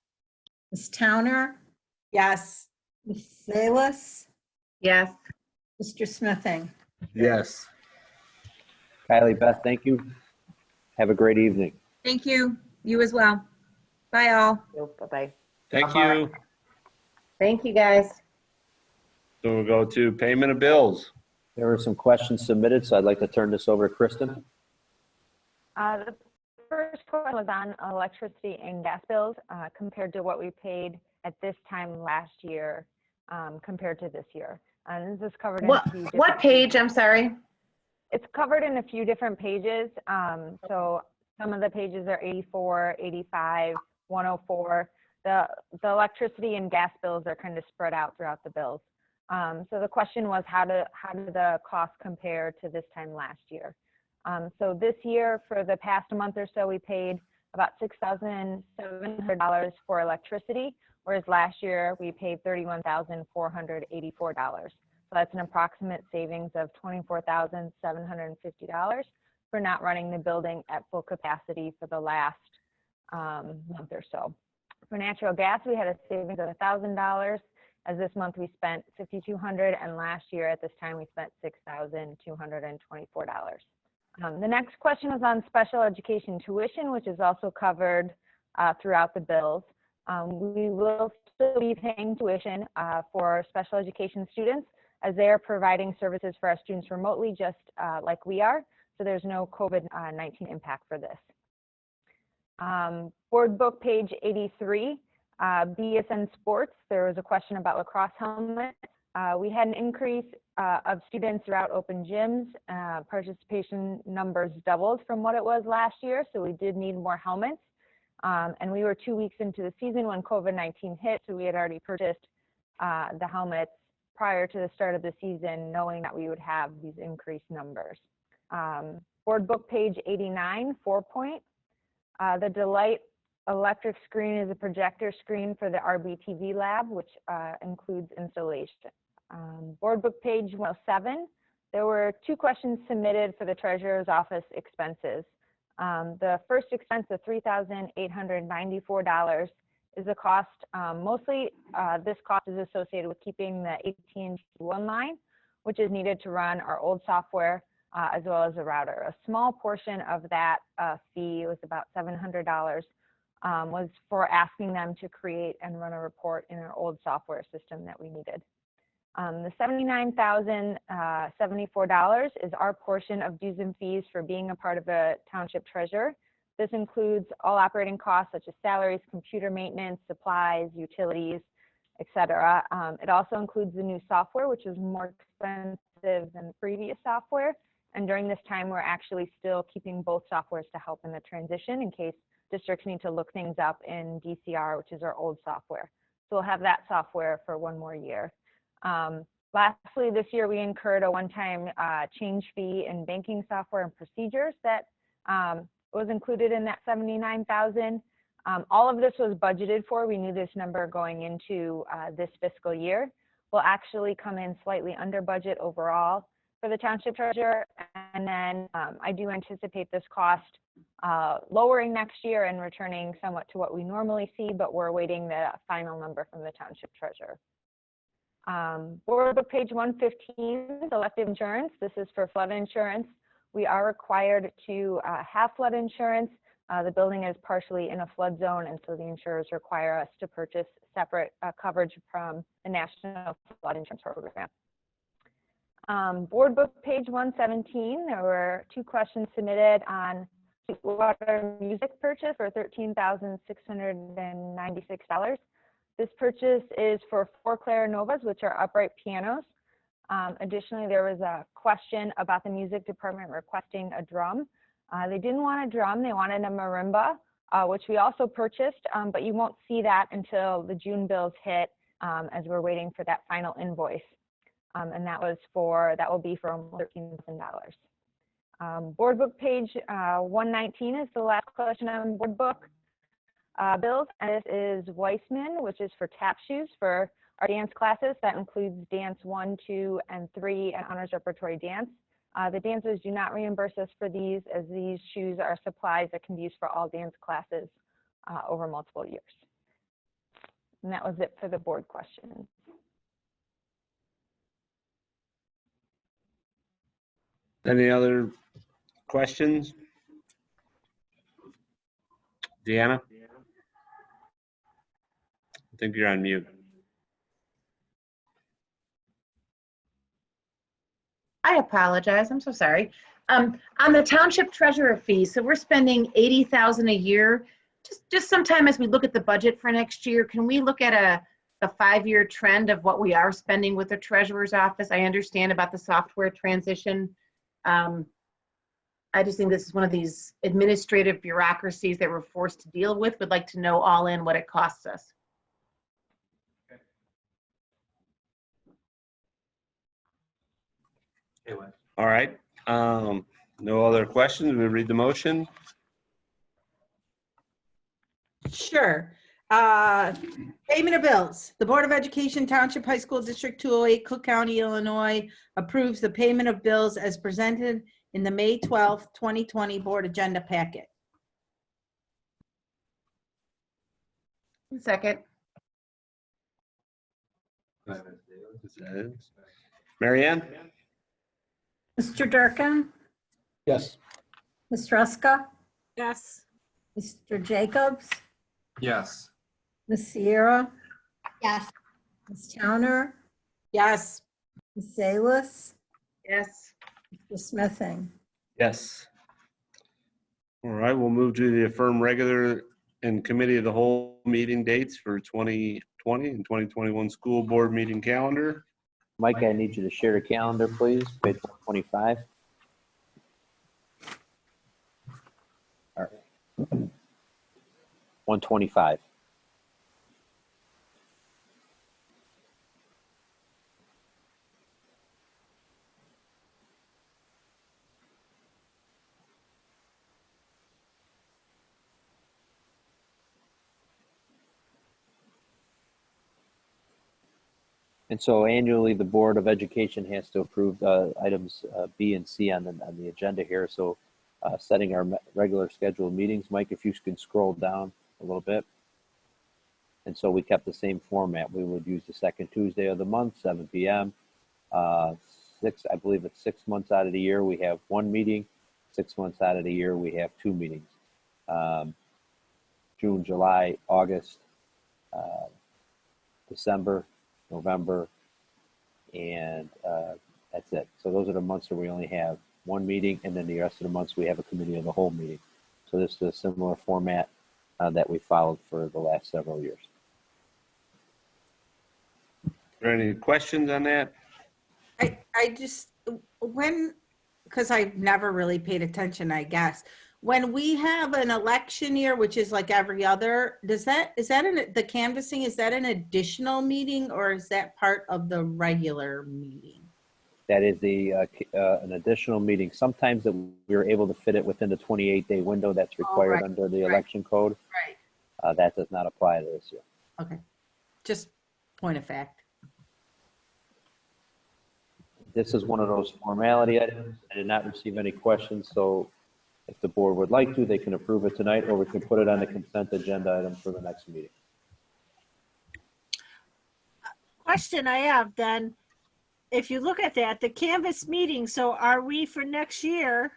Ms. Towner? Yes. Ms. Salas? Yes. Mr. Smithing? Yes. Kylie, Beth, thank you. Have a great evening. Thank you. You as well. Bye, all. Bye-bye. Thank Bye-bye. you. Thank you, guys. So we'll go to payment of bills. There were some questions submitted, so I'd like to turn this over to Kristen. The first question was on electricity and gas bills compared to what we paid at this time last year compared to this year. And this is covered in a few different What page? I'm sorry. It's covered in a few different pages. So some of the pages are 84, 85, 104. The electricity and gas bills are kind of spread out throughout the bills. So the question was how do the costs compare to this time last year? So this year, for the past month or so, we paid about $6,700 for electricity, whereas last year we paid $31,484. So that's an approximate savings of $24,750 for not running the building at full capacity for the last month or so. For natural gas, we had a savings of $1,000, as this month we spent $5,200, and last year at this time we spent $6,224. The next question was on special education tuition, which is also covered throughout the bills. We will still be paying tuition for special education students, as they are providing services for our students remotely, just like we are. So there's no COVID-19 impact for this. Board book page 83, BSN sports, there was a question about lacrosse helmets. We had an increase of students throughout open gyms. Participation numbers doubled from what it was last year, so we did need more helmets. And we were 2 weeks into the season when COVID-19 hit, so we had already purchased the helmets prior to the start of the season, knowing that we would have these increased numbers. Board book page 89, 4-point. The Delight electric screen is a projector screen for the Rbtv lab, which includes installation. Board book page 107, there were 2 questions submitted for the treasurer's office expenses. The first expense of $3,894 is a cost, mostly this cost is associated with keeping the AT&T one line, which is needed to run our old software, as well as a router. A small portion of that fee, was about $700, was for asking them to create and run a report in our old software system that we needed. The $79,074 is our portion of dues and fees for being a part of the township treasurer. This includes all operating costs such as salaries, computer maintenance, supplies, utilities, etc. It also includes the new software, which is more expensive than the previous software. And during this time, we're actually still keeping both softwares to help in the transition in case districts need to look things up in DCR, which is our old software. So we'll have that software for 1 more year. Lastly, this year we incurred a one-time change fee in banking software and procedures that was included in that $79,000. All of this was budgeted for. We knew this number going into this fiscal year. We'll actually come in slightly under budget overall for the township treasurer, and then I do anticipate this cost lowering next year and returning somewhat to what we normally see, but we're awaiting the final number from the township treasurer. Board book page 115, selective insurance. This is for flood insurance. We are required to have flood insurance. The building is partially in a flood zone, and so the insurers require us to purchase separate coverage from the National Flood Insurance Program. Board book page 117, there were 2 questions submitted on water music purchase for $13,696. This purchase is for 4 Clarinovas, which are upright pianos. Additionally, there was a question about the music department requesting a drum. They didn't want a drum, they wanted a marimba, which we also purchased, but you won't see that until the June bills hit, as we're waiting for that final invoice. And that will be for $13,000. Board book page 119 is the last question on board book bills, and this is Weissman, which is for tap shoes for our dance classes. That includes dance 1, 2, and 3 and honors repertory dance. The dancers do not reimburse us for these, as these shoes are supplies that can be used for all dance classes over multiple years. And that was it for the board questions. Any other questions? Deanna? I think you're on mute. I I apologize. I'm so sorry. On the township treasurer fee, so we're spending $80,000 a year. Just sometime as we look at the budget for next year, can we look at a 5-year trend of what we are spending with the treasurer's office? I understand about the software transition. I just think this is one of these administrative bureaucracies that we're forced to deal with. Would like to know all in what it costs us. Anyway. All right. No other questions. We read the motion. Sure. Payment of bills. The Board of Education Township High School District 208, Cook County, Illinois approves the payment of bills as presented in the May 12th, 2020 Board Agenda Packet. Second. Mary Ann? Mr. Durkin, Yes. Ms. Ruska, Yes. Mr. Jacobs, Yes. Ms. Sierra, Yes. Ms. Towner, Yes. Ms. Salas, Yes. Mr. Smithing. Yes. All right, we'll move to the affirm regular and committee of the whole meeting dates for 2020 and 2021 school board meeting calendar. Mike, I need you to share the calendar, please, page 125. All right. 125. And so annually, the Board of Education has to approve items B and C on the agenda here. So setting our regular scheduled meetings. Mike, if you can scroll down a little bit. And so we kept the same format. We would use the second Tuesday of the month, 7 p.m. I believe it's 6 months out of the year, we have one meeting. 6 months out of the year, we have two meetings. June, July, August, December, November, and that's it. So those are the months where we only have one meeting, and then the rest of the months we have a committee of the whole meeting. So this is a similar format that we followed for the last several years. Are there any questions on that? I just, because I've never really paid attention, I guess. When we have an election year, which is like every other, the canvassing, is that an additional meeting or is that part of the regular meeting? That is an additional meeting. Sometimes we're able to fit it within the 28-day window that's required under the election code. Right. That does not apply to this year. Okay. Just point of fact. This is one of those formality items. I did not receive any questions, so if the board would like to, they can approve it tonight, or we can put it on the consent agenda item for the next meeting. Question I have then, if you look at that, the canvas meeting, so are we for next year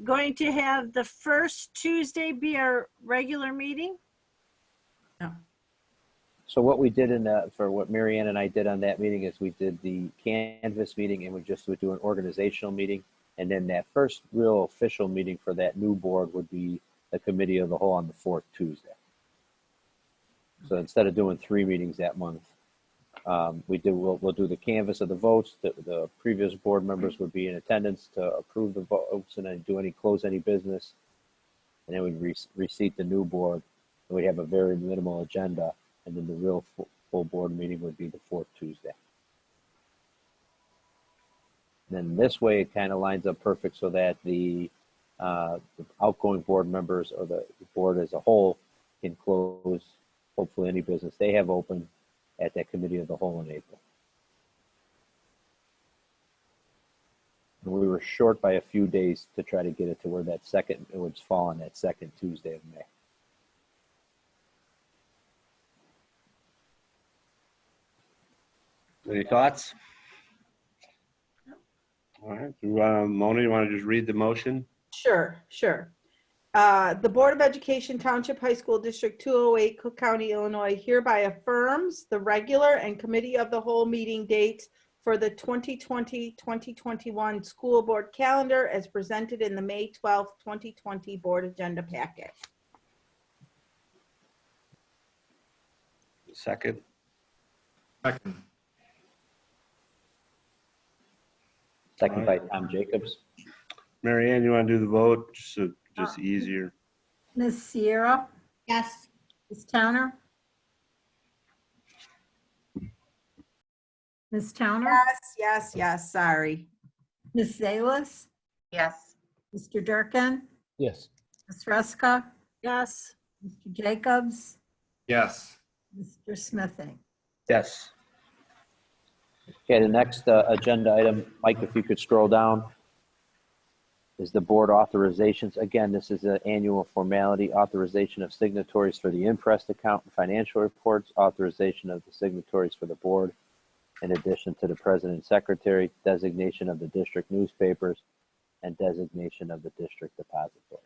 going to have the first Tuesday be our regular meeting? No. So what we did for what Mary Ann and I did on that meeting is we did the canvas meeting and we just would do an organizational meeting. And then that first real official meeting for that new board would be the committee of the whole on the fourth Tuesday. So instead of doing 3 meetings that month, we'll do the canvas of the votes. The previous board members would be in attendance to approve the votes and then close any business. And then we'd reseat the new board. And we'd have a very minimal agenda. And then the real full board meeting would be the fourth Tuesday. Then this way it kind of lines up perfect so that the outgoing board members or the board as a whole can close hopefully any business they have open at that committee of the whole in April. And we were short by a few days to try to get it to where it would fall on that second Tuesday of May. Any thoughts? All right, Mona, you want to just read the motion? Sure. The Board of Education Township High School District 208, Cook County, Illinois hereby affirms the regular and committee of the whole meeting dates for the 2020-2021 school board calendar as presented in the May 12th, 2020 board agenda packet. Second. Second. Second by Tom Jacobs. Mary Ann, you want to do the vote? Just easier. Ms. Sierra, Yes. Ms. Towner, Ms. Towner, Yes, sorry. Ms. Salas, Yes. Mr. Durkin, Yes. Ms. Ruska, Yes. Mr. Jacobs, Yes. Mr. Smithing. Yes. Okay, the next agenda item, Mike, if you could scroll down, is the board authorizations. Again, this is an annual formality, authorization of signatories for the impressed account and financial reports, authorization of the signatories for the board, in addition to the president and secretary, designation of the district newspapers, and designation of the district depository.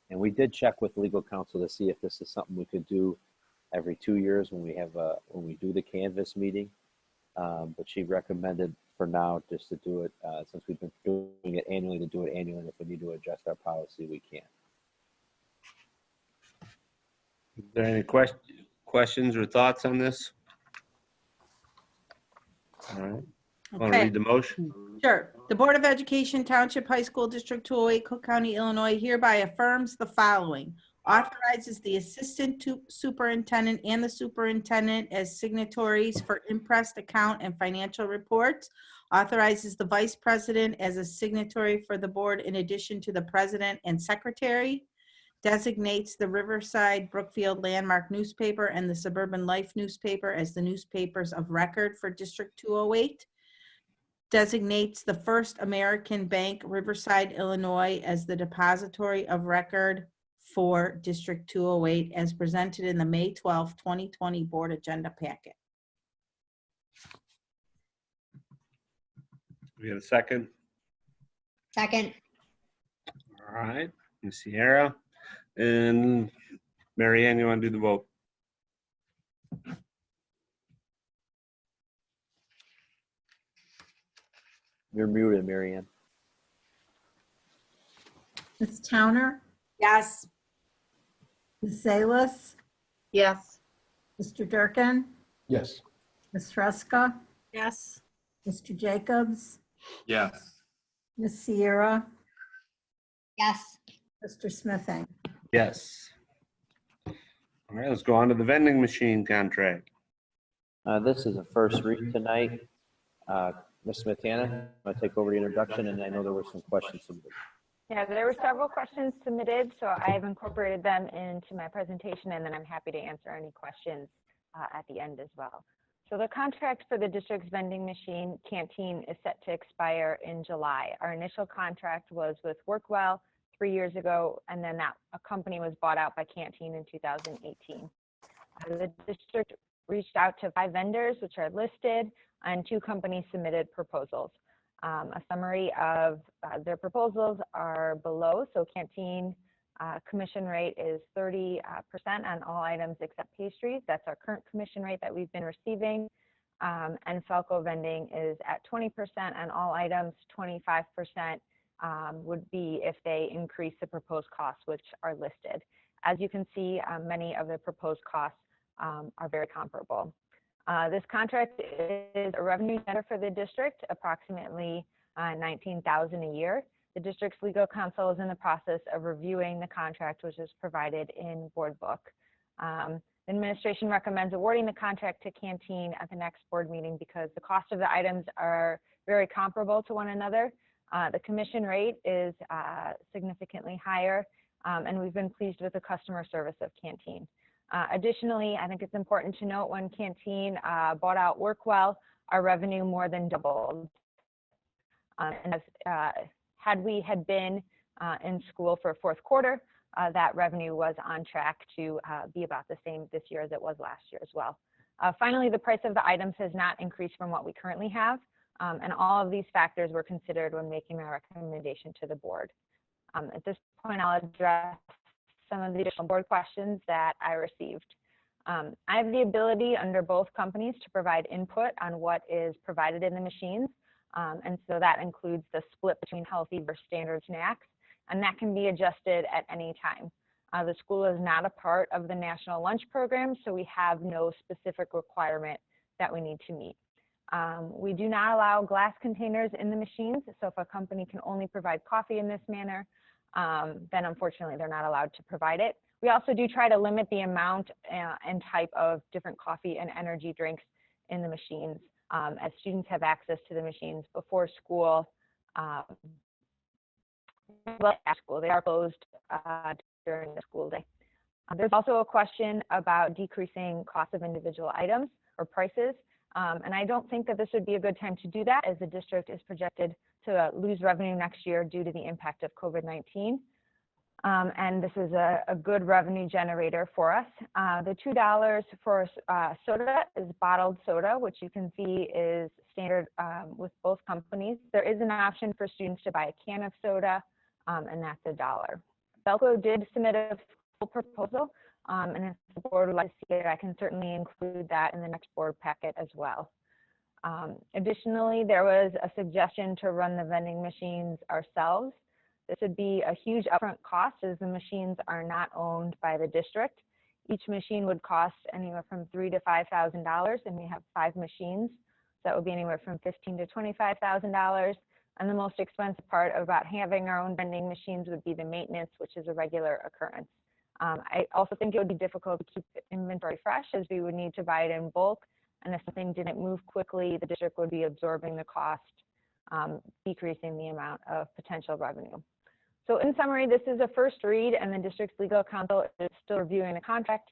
And we did check with legal counsel to see if this is something we could do every 2 years when we do the canvas meeting. But she recommended for now just to do it, since we've been doing it annually, to do it annually. And if we need to adjust our policy, we can. Is there any questions or thoughts on this? All right. Want to Okay. read the motion? Sure. The Board of Education Township High School District 208, Cook County, Illinois hereby affirms the following. Authorizes the Assistant Superintendent and the Superintendent as signatories for impressed account and financial reports. Authorizes the Vice President as a signatory for the board in addition to the President and Secretary. Designates the Riverside Brookfield Landmark newspaper and the Suburban Life newspaper as the newspapers of record for District 208. Designates the First American Bank, Riverside, Illinois, as the depository of record for District 208 as presented in the May 12th, 2020 board agenda packet. We have a second. Second. All right. Ms. Sierra and Mary Ann, you want to do the vote? You're muted, Mary Ann. Ms. Towner, Yes. Ms. Salas, Yes. Mr. Durkin, Yes. Ms. Ruska, Yes. Mr. Jacobs, Yes. Ms. Sierra, Yes. Mr. Smithing. Yes. All right, let's go on to the vending machine contract. This is a first read tonight. Ms. Smetana, I'm going to take over the introduction, and I know there were some questions submitted. Yeah, there were several questions submitted, so I've incorporated them into my presentation, and then I'm happy to answer any questions at the end as well. So the contract for the district's vending machine canteen is set to expire in July. Our initial contract was with Workwell 3 years ago, and then a company was bought out by Canteen in 2018. The district reached out to 5 vendors, which are listed, and 2 companies submitted proposals. A summary of their proposals are below. So Canteen commission rate is 30% on all items except pastries. That's our current commission rate that we've been receiving. And Falco Vending is at 20% on all items. 25% would be if they increase the proposed costs, which are listed. As you can see, many of the proposed costs are very comparable. This contract is a revenue center for the district, approximately $19,000 a year. The district's legal counsel is in the process of reviewing the contract, which is provided in board book. The administration recommends awarding the contract to Canteen at the next board meeting because the cost of the items are very comparable to one another. The commission rate is significantly higher, and we've been pleased with the customer service of Canteen. Additionally, I think it's important to note when Canteen bought out Workwell, our revenue more than doubled. And had we been in school for 4th quarter, that revenue was on track to be about the same this year as it was last year as well. Finally, the price of the items has not increased from what we currently have, and all of these factors were considered when making our recommendation to the board. At this point, I'll address some of the additional board questions that I received. I have the ability under both companies to provide input on what is provided in the machines. And so that includes the split between healthy versus standard snacks, and that can be adjusted at any time. The school is not a part of the National Lunch Program, so we have no specific requirement that we need to meet. We do not allow glass containers in the machines, so if a company can only provide coffee in this manner, then unfortunately they're not allowed to provide it. We also do try to limit the amount and type of different coffee and energy drinks in the machines, as students have access to the machines before school. Well, at school, they are closed during the school day. There's also a question about decreasing cost of individual items or prices. And I don't think that this would be a good time to do that, as the district is projected to lose revenue next year due to the impact of COVID-19. And this is a good revenue generator for us. The $2 for soda is bottled soda, which you can see is standard with both companies. There is an option for students to buy a can of soda, and that's $1. Belco did submit a full proposal, and if the board would like to see it, I can certainly include that in the next board packet as well. Additionally, there was a suggestion to run the vending machines ourselves. This would be a huge upfront cost, as the machines are not owned by the district. Each machine would cost anywhere from $3,000 to $5,000, and we have 5 machines. So that would be anywhere from $15,000 to $25,000. And the most expensive part about having our own vending machines would be the maintenance, which is a regular occurrence. I also think it would be difficult to keep inventory fresh, as we would need to buy it in bulk. And if something didn't move quickly, the district would be absorbing the cost, decreasing the amount of potential revenue. So in summary, this is a first read, and the district's legal counsel is still reviewing the contract.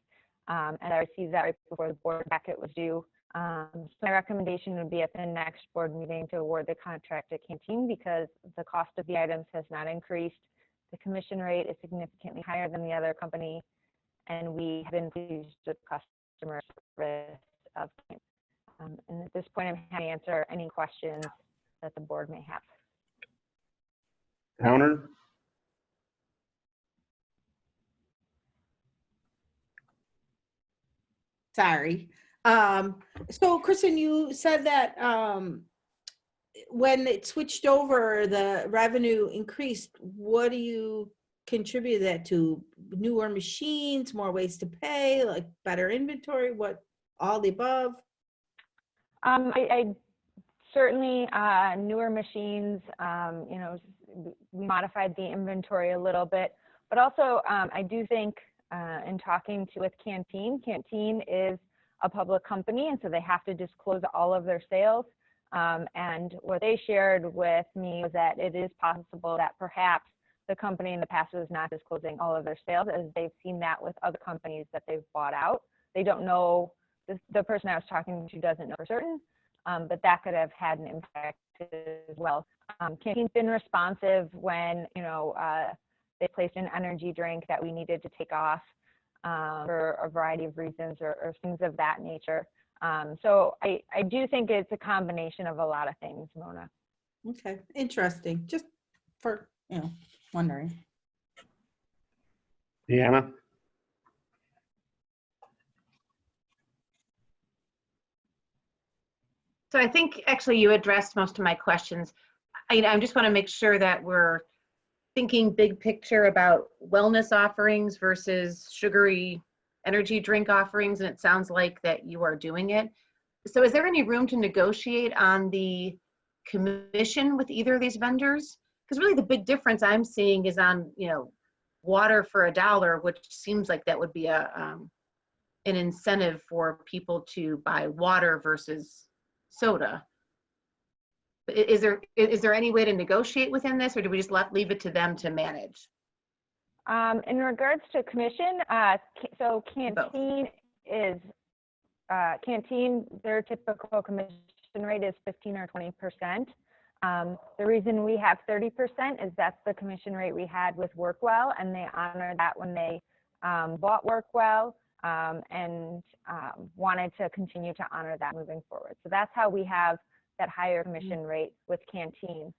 And I received that right before the board packet was due. So my recommendation would be at the next board meeting to award the contract to Canteen, because the cost of the items has not increased. The commission rate is significantly higher than the other company, and we have been pleased with customer service of Canteen. And at this point, I'm happy to answer any questions that the board may have. Counter? Sorry. So Kristen, you said that when it switched over, the revenue increased. What do you contribute that to? Newer machines, more ways to pay, like better inventory, what, all the above? I certainly, newer machines, you know, we modified the inventory a little bit, but also I do think in talking with Canteen is a public company, and so they have to disclose all of their sales. And what they shared with me was that it is possible that perhaps the company in the past was not disclosing all of their sales, as they've seen that with other companies that they've bought out. They don't know, the person I was talking to doesn't know for certain, but that could have had an impact as well. Canteen's been responsive when, you know, they placed an energy drink that we needed to take off for a variety of reasons or things of that nature. So I do think it's a combination of a lot of things, Mona. Okay, interesting. Just for, you know, wondering. Deanna? So I think actually you addressed most of my questions. I just want to make sure that we're thinking big picture about wellness offerings versus sugary energy drink offerings, and it sounds like that you are doing it. So is there any room to negotiate on the commission with either of these vendors? Because really the big difference I'm seeing is on, you know, water for $1, which seems like that would be a an incentive for people to buy water versus soda. Is there any way to negotiate within this, or do we just leave it to them to manage? In regards to commission, so Canteen is Canteen, their typical commission rate is 15 or 20%. The reason we have 30% is that's the commission rate we had with Workwell, and they honored that when they bought Workwell, and wanted to continue to honor that moving forward. So that's how we have that higher commission rate with Canteen.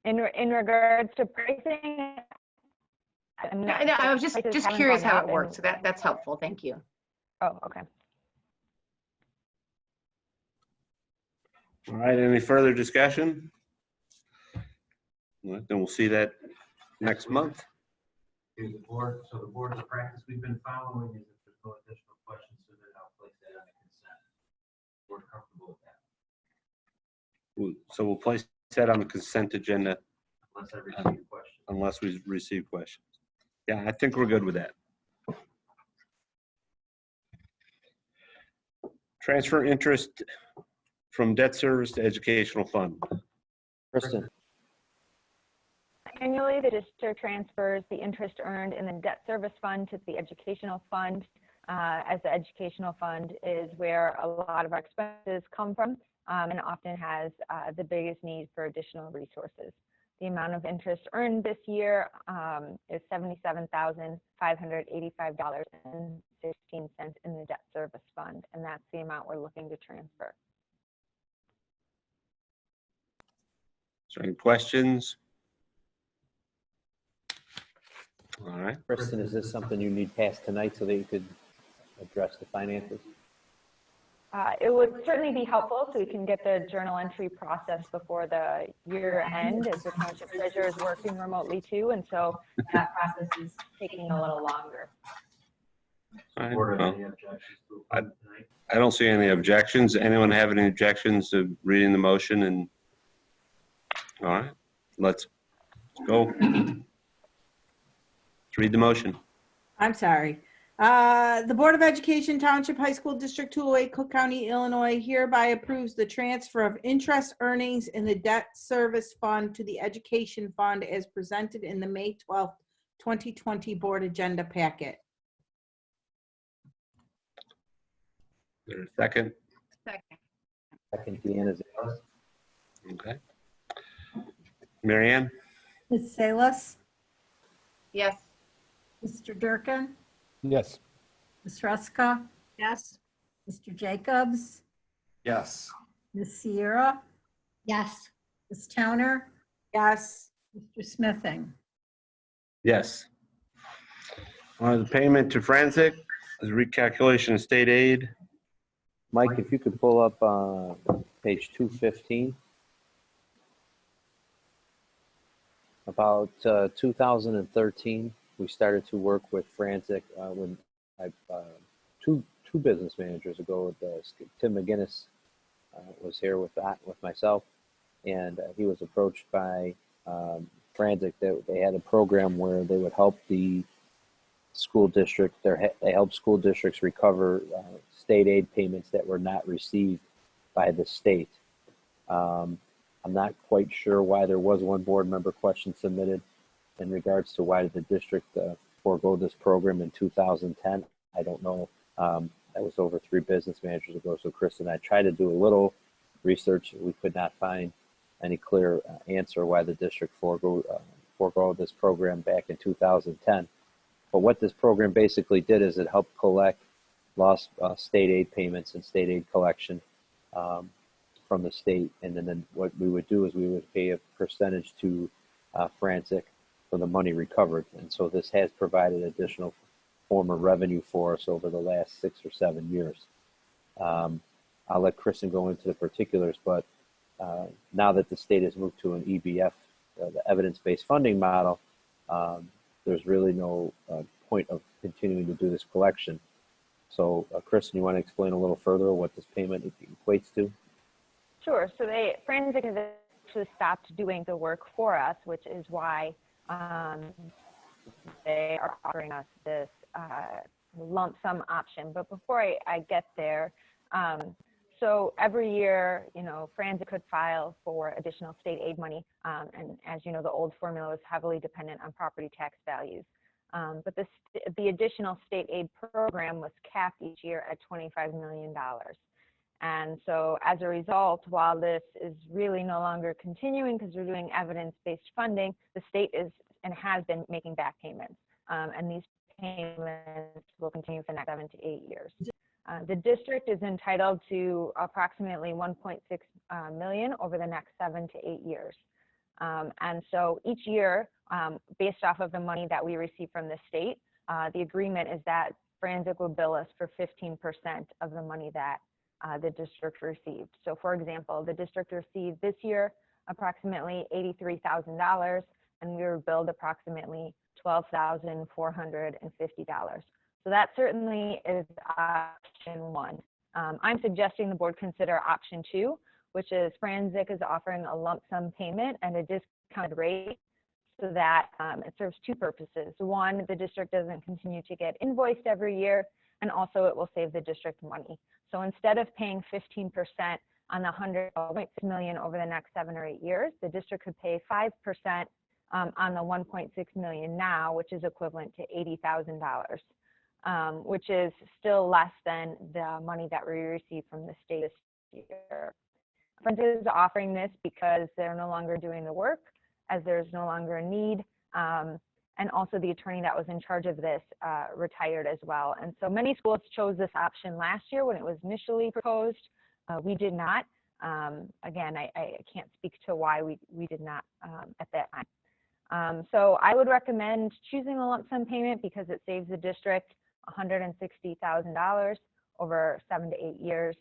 In regards to pricing, I'm Yeah, not- I was just prices haven't curious gone how up it worked, and- so that's helpful. Thank you. Oh, okay. All right, any further discussion? All right, then we'll see that next month. The board, so the board's practice we've been following is if there's no additional questions submitted, I'll place that on the consent. We're comfortable with that, So we'll place that on the consent agenda unless I receive questions. unless we receive questions. Yeah, I think we're good with that. Transfer interest from debt service to educational fund. Kristen, Annually, the district transfers the interest earned in the debt service fund to the educational fund, as the educational fund is where a lot of our expenses come from, and often has the biggest need for additional resources. The amount of interest earned this year is $77,585.16 in the debt service fund, and that's the amount we're looking to transfer. Is there any questions? All right. Kristen, is this something you need passed tonight so that you could address the finances? It would certainly be helpful so we can get the journal entry process before the year end, as the township treasurer is working remotely too, and so that process is taking a little longer. All right, Board, well, any objections to approve tonight? I don't see any objections. Anyone have any objections to reading the motion? And all right, let's go. Let's read the motion. I'm sorry. The Board of Education Township High School District 208, Cook County, Illinois hereby approves the transfer of interest earnings in the debt service fund to the education fund as presented in the May 12th, 2020 board agenda packet. Is there a second? Second. Second, Deanna Zales. Okay. Mary Ann? Ms. Salas, Yes. Mr. Durkin, Yes. Ms. Ruska, Yes. Mr. Jacobs, Yes. Ms. Sierra, Yes. Ms. Towner, Yes. Mr. Smithing. Yes. The payment to Forensic is recalculation of state aid. Mike, if you could pull up page 215. About 2013, we started to work with Forensic when two business managers ago. Tim McGinnis was here with myself, and he was approached by Forensic that they had a program where they would help the school district. They help school districts recover state aid payments that were not received by the state. I'm not quite sure why there was one board member question submitted in regards to why did the district forego this program in 2010. I don't know. That was over 3 business managers ago. So Chris and I tried to do a little research. We could not find any clear answer why the district forego this program back in 2010. But what this program basically did is it helped collect lost state aid payments and state aid collection from the state. And then what we would do is we would pay a percentage to Forensic for the money recovered. And so this has provided additional form of revenue for us over the last 6 or 7 years. I'll let Kristen go into the particulars, but now that the state has moved to an EBF, the evidence-based funding model, there's really no point of continuing to do this collection. So Kristen, you want to explain a little further what this payment equates to? Sure. So Forensic has actually stopped doing the work for us, which is why they are offering us this lump sum option. But before I get there, so every year, Forensic could file for additional state aid money. And as you know, the old formula was heavily dependent on property tax values. But the additional state aid program was capped each year at $25 million. And so as a result, while this is really no longer continuing because we're doing evidence-based funding, the state is and has been making back payments. And these payments will continue for the next 7 to 8 years. The district is entitled to approximately $1.6 million over the next 7 to 8 years. And so each year, based off of the money that we receive from the state, the agreement is that Frantic will bill us for 15% of the money that the district received. So for example, the district received this year approximately $83,000, and we were billed approximately $12,450. So that certainly is option one. I'm suggesting the board consider option two, which is Frantic is offering a lump sum payment and a discounted rate so that it serves two purposes. One, the district doesn't continue to get invoiced every year, and also it will save the district money. So instead of paying 15% on the $100 million over the next 7 or 8 years, the district could pay 5% on the $1.6 million now, which is equivalent to $80,000, which is still less than the money that we received from the state this year. Frantic is offering this because they're no longer doing the work, as there's no longer a need. And also the attorney that was in charge of this retired as well. And so many schools chose this option last year when it was initially proposed. We did not. Again, I can't speak to why we did not at that time. So I would recommend choosing a lump sum payment because it saves the district $160,000 over 7 to 8 years.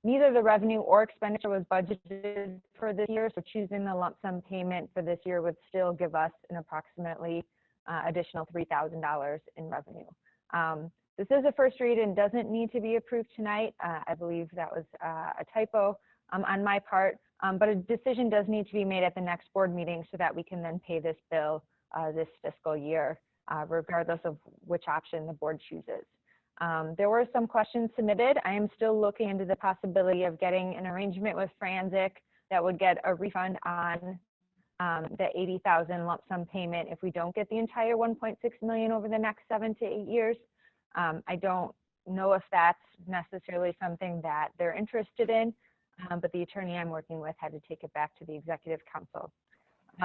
Neither the revenue or expenditure was budgeted for this year, so choosing the lump sum payment for this year would still give us an approximately additional $3,000 in revenue. This is a first read and doesn't need to be approved tonight. I believe that was a typo on my part, but a decision does need to be made at the next board meeting so that we can then pay this bill this fiscal year, regardless of which option the board chooses. There were some questions submitted. I am still looking into the possibility of getting an arrangement with Frantic that would get a refund on the $80,000 lump sum payment if we don't get the entire $1.6 million over the next 7 to 8 years. I don't know if that's necessarily something that they're interested in, but the attorney I'm working with had to take it back to the executive council.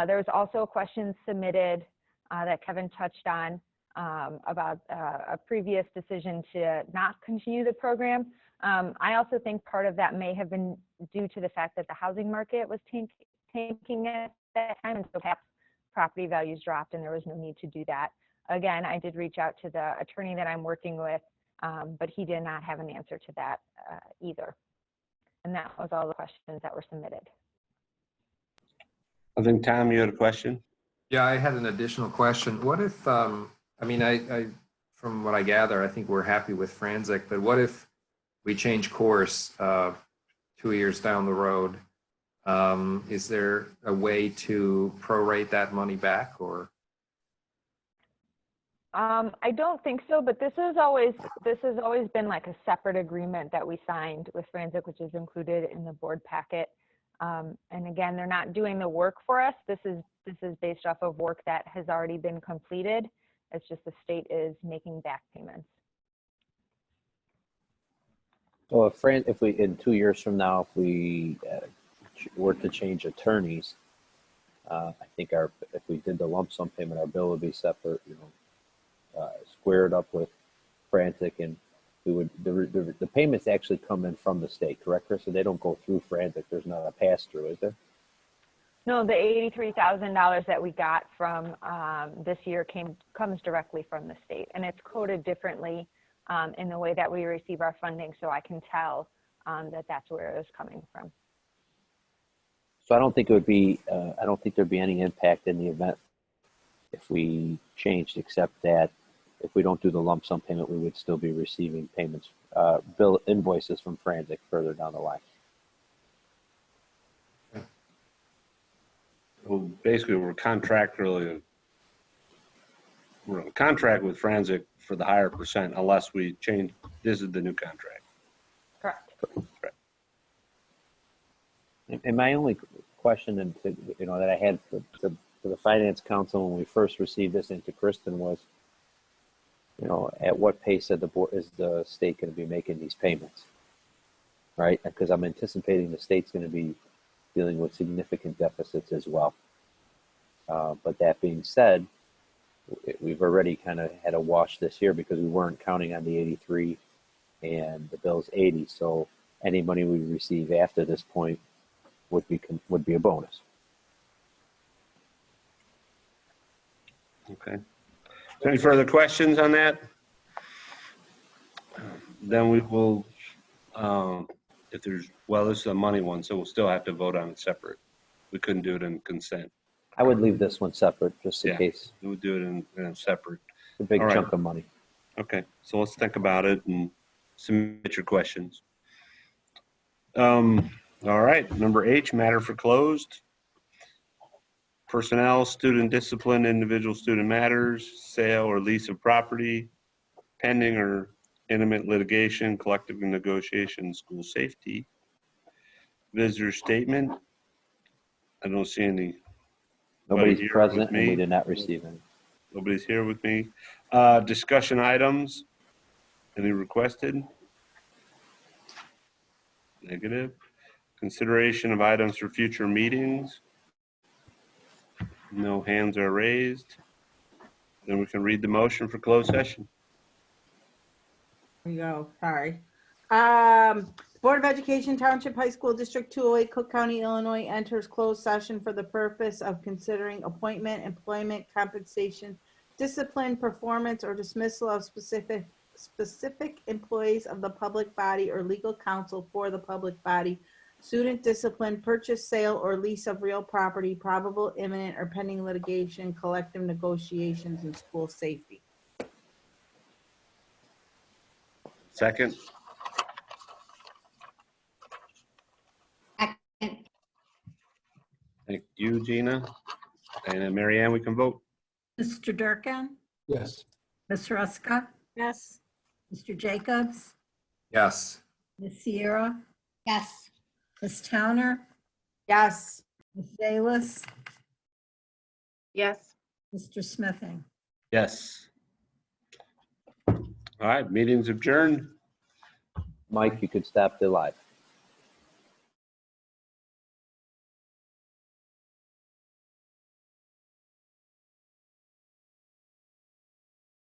There was also a question submitted that Kevin touched on about a previous decision to not continue the program. I also think part of that may have been due to the fact that the housing market was tanking at that time, and so perhaps property values dropped and there was no need to do that. Again, I did reach out to the attorney that I'm working with, but he did not have an answer to that either. And that was all the questions that were submitted. I think, Tom, you had a question? Yeah, I had an additional question. What if, I mean, I from what I gather, I think we're happy with Frantic, but what if we change course 2 years down the road? Is there a way to prorate that money back, or? I don't think so, but this has always been like a separate agreement that we signed with Frantic, which is included in the board packet. And again, they're not doing the work for us. This is based off of work that has already been completed. It's just the state is making back payments. So if we, in 2 years from now, if we were to change attorneys, I think if we did the lump sum payment, our bill would be separate, squared up with Frantic, and we would, the payments actually come in from the state, correct, Chris? So they don't go through Frantic. There's not a pass through, is there? No, the $83,000 that we got from this year comes directly from the state, and it's coded differently in the way that we receive our funding, so I can tell that that's where it is coming from. So I don't think it would be, I don't think there'd be any impact in the event if we changed, except that if we don't do the lump sum payment, we would still be receiving payments, bill invoices from Frantic further down the line. Well, basically, we're in contract with Frantic for the higher percent unless we change. This is the new contract. Correct. Correct. And my only question, that I had for the finance council when we first received this into Kristen was, at what pace is the state going to be making these payments, right? Because I'm anticipating the state's going to be dealing with significant deficits as well. But that being said, we've already kind of had a wash this year because we weren't counting on the 83 and the bill's 80. So any money we receive after this point would be a bonus. Okay. Any further questions on that? Then we will, if there's, well, this is a money one, so we'll still have to vote on it separate. We couldn't do it in consent. I would leave this one separate just in Yeah. case. We would do it in a separate. It's a big All right. chunk of money. Okay, so let's think about it and submit your questions. All right, number H, matter for closed. Personnel, student discipline, individual student matters, sale or lease of property, pending or intimate litigation, collective negotiation, school safety. Visitor statement. I don't see any. Nobody's here present with and we me. did not receive any. Nobody's here with me. Discussion items. Any requested? Negative. Consideration of items for future meetings. No hands are raised. Then we can read the motion for closed session. Here we go, sorry. Board of Education Township High School District 208, Cook County, Illinois enters closed session for the purpose of considering appointment, employment, compensation, discipline, performance, or dismissal of specific employees of the public body or legal counsel for the public body, student discipline, purchase, sale, or lease of real property, probable, imminent, or pending litigation, collective negotiations, and school safety. Second. Thank you, Gina. And then Mary Ann, we can vote. Mr. Durkin, Yes. Ms. Ruska, Yes. Mr. Jacobs, Yes. Ms. Sierra, Yes. Ms. Towner, Yes. Ms. Salas, Yes. Mr. Smithing. Yes. All right, meeting's adjourned. Mike, you could stop the live.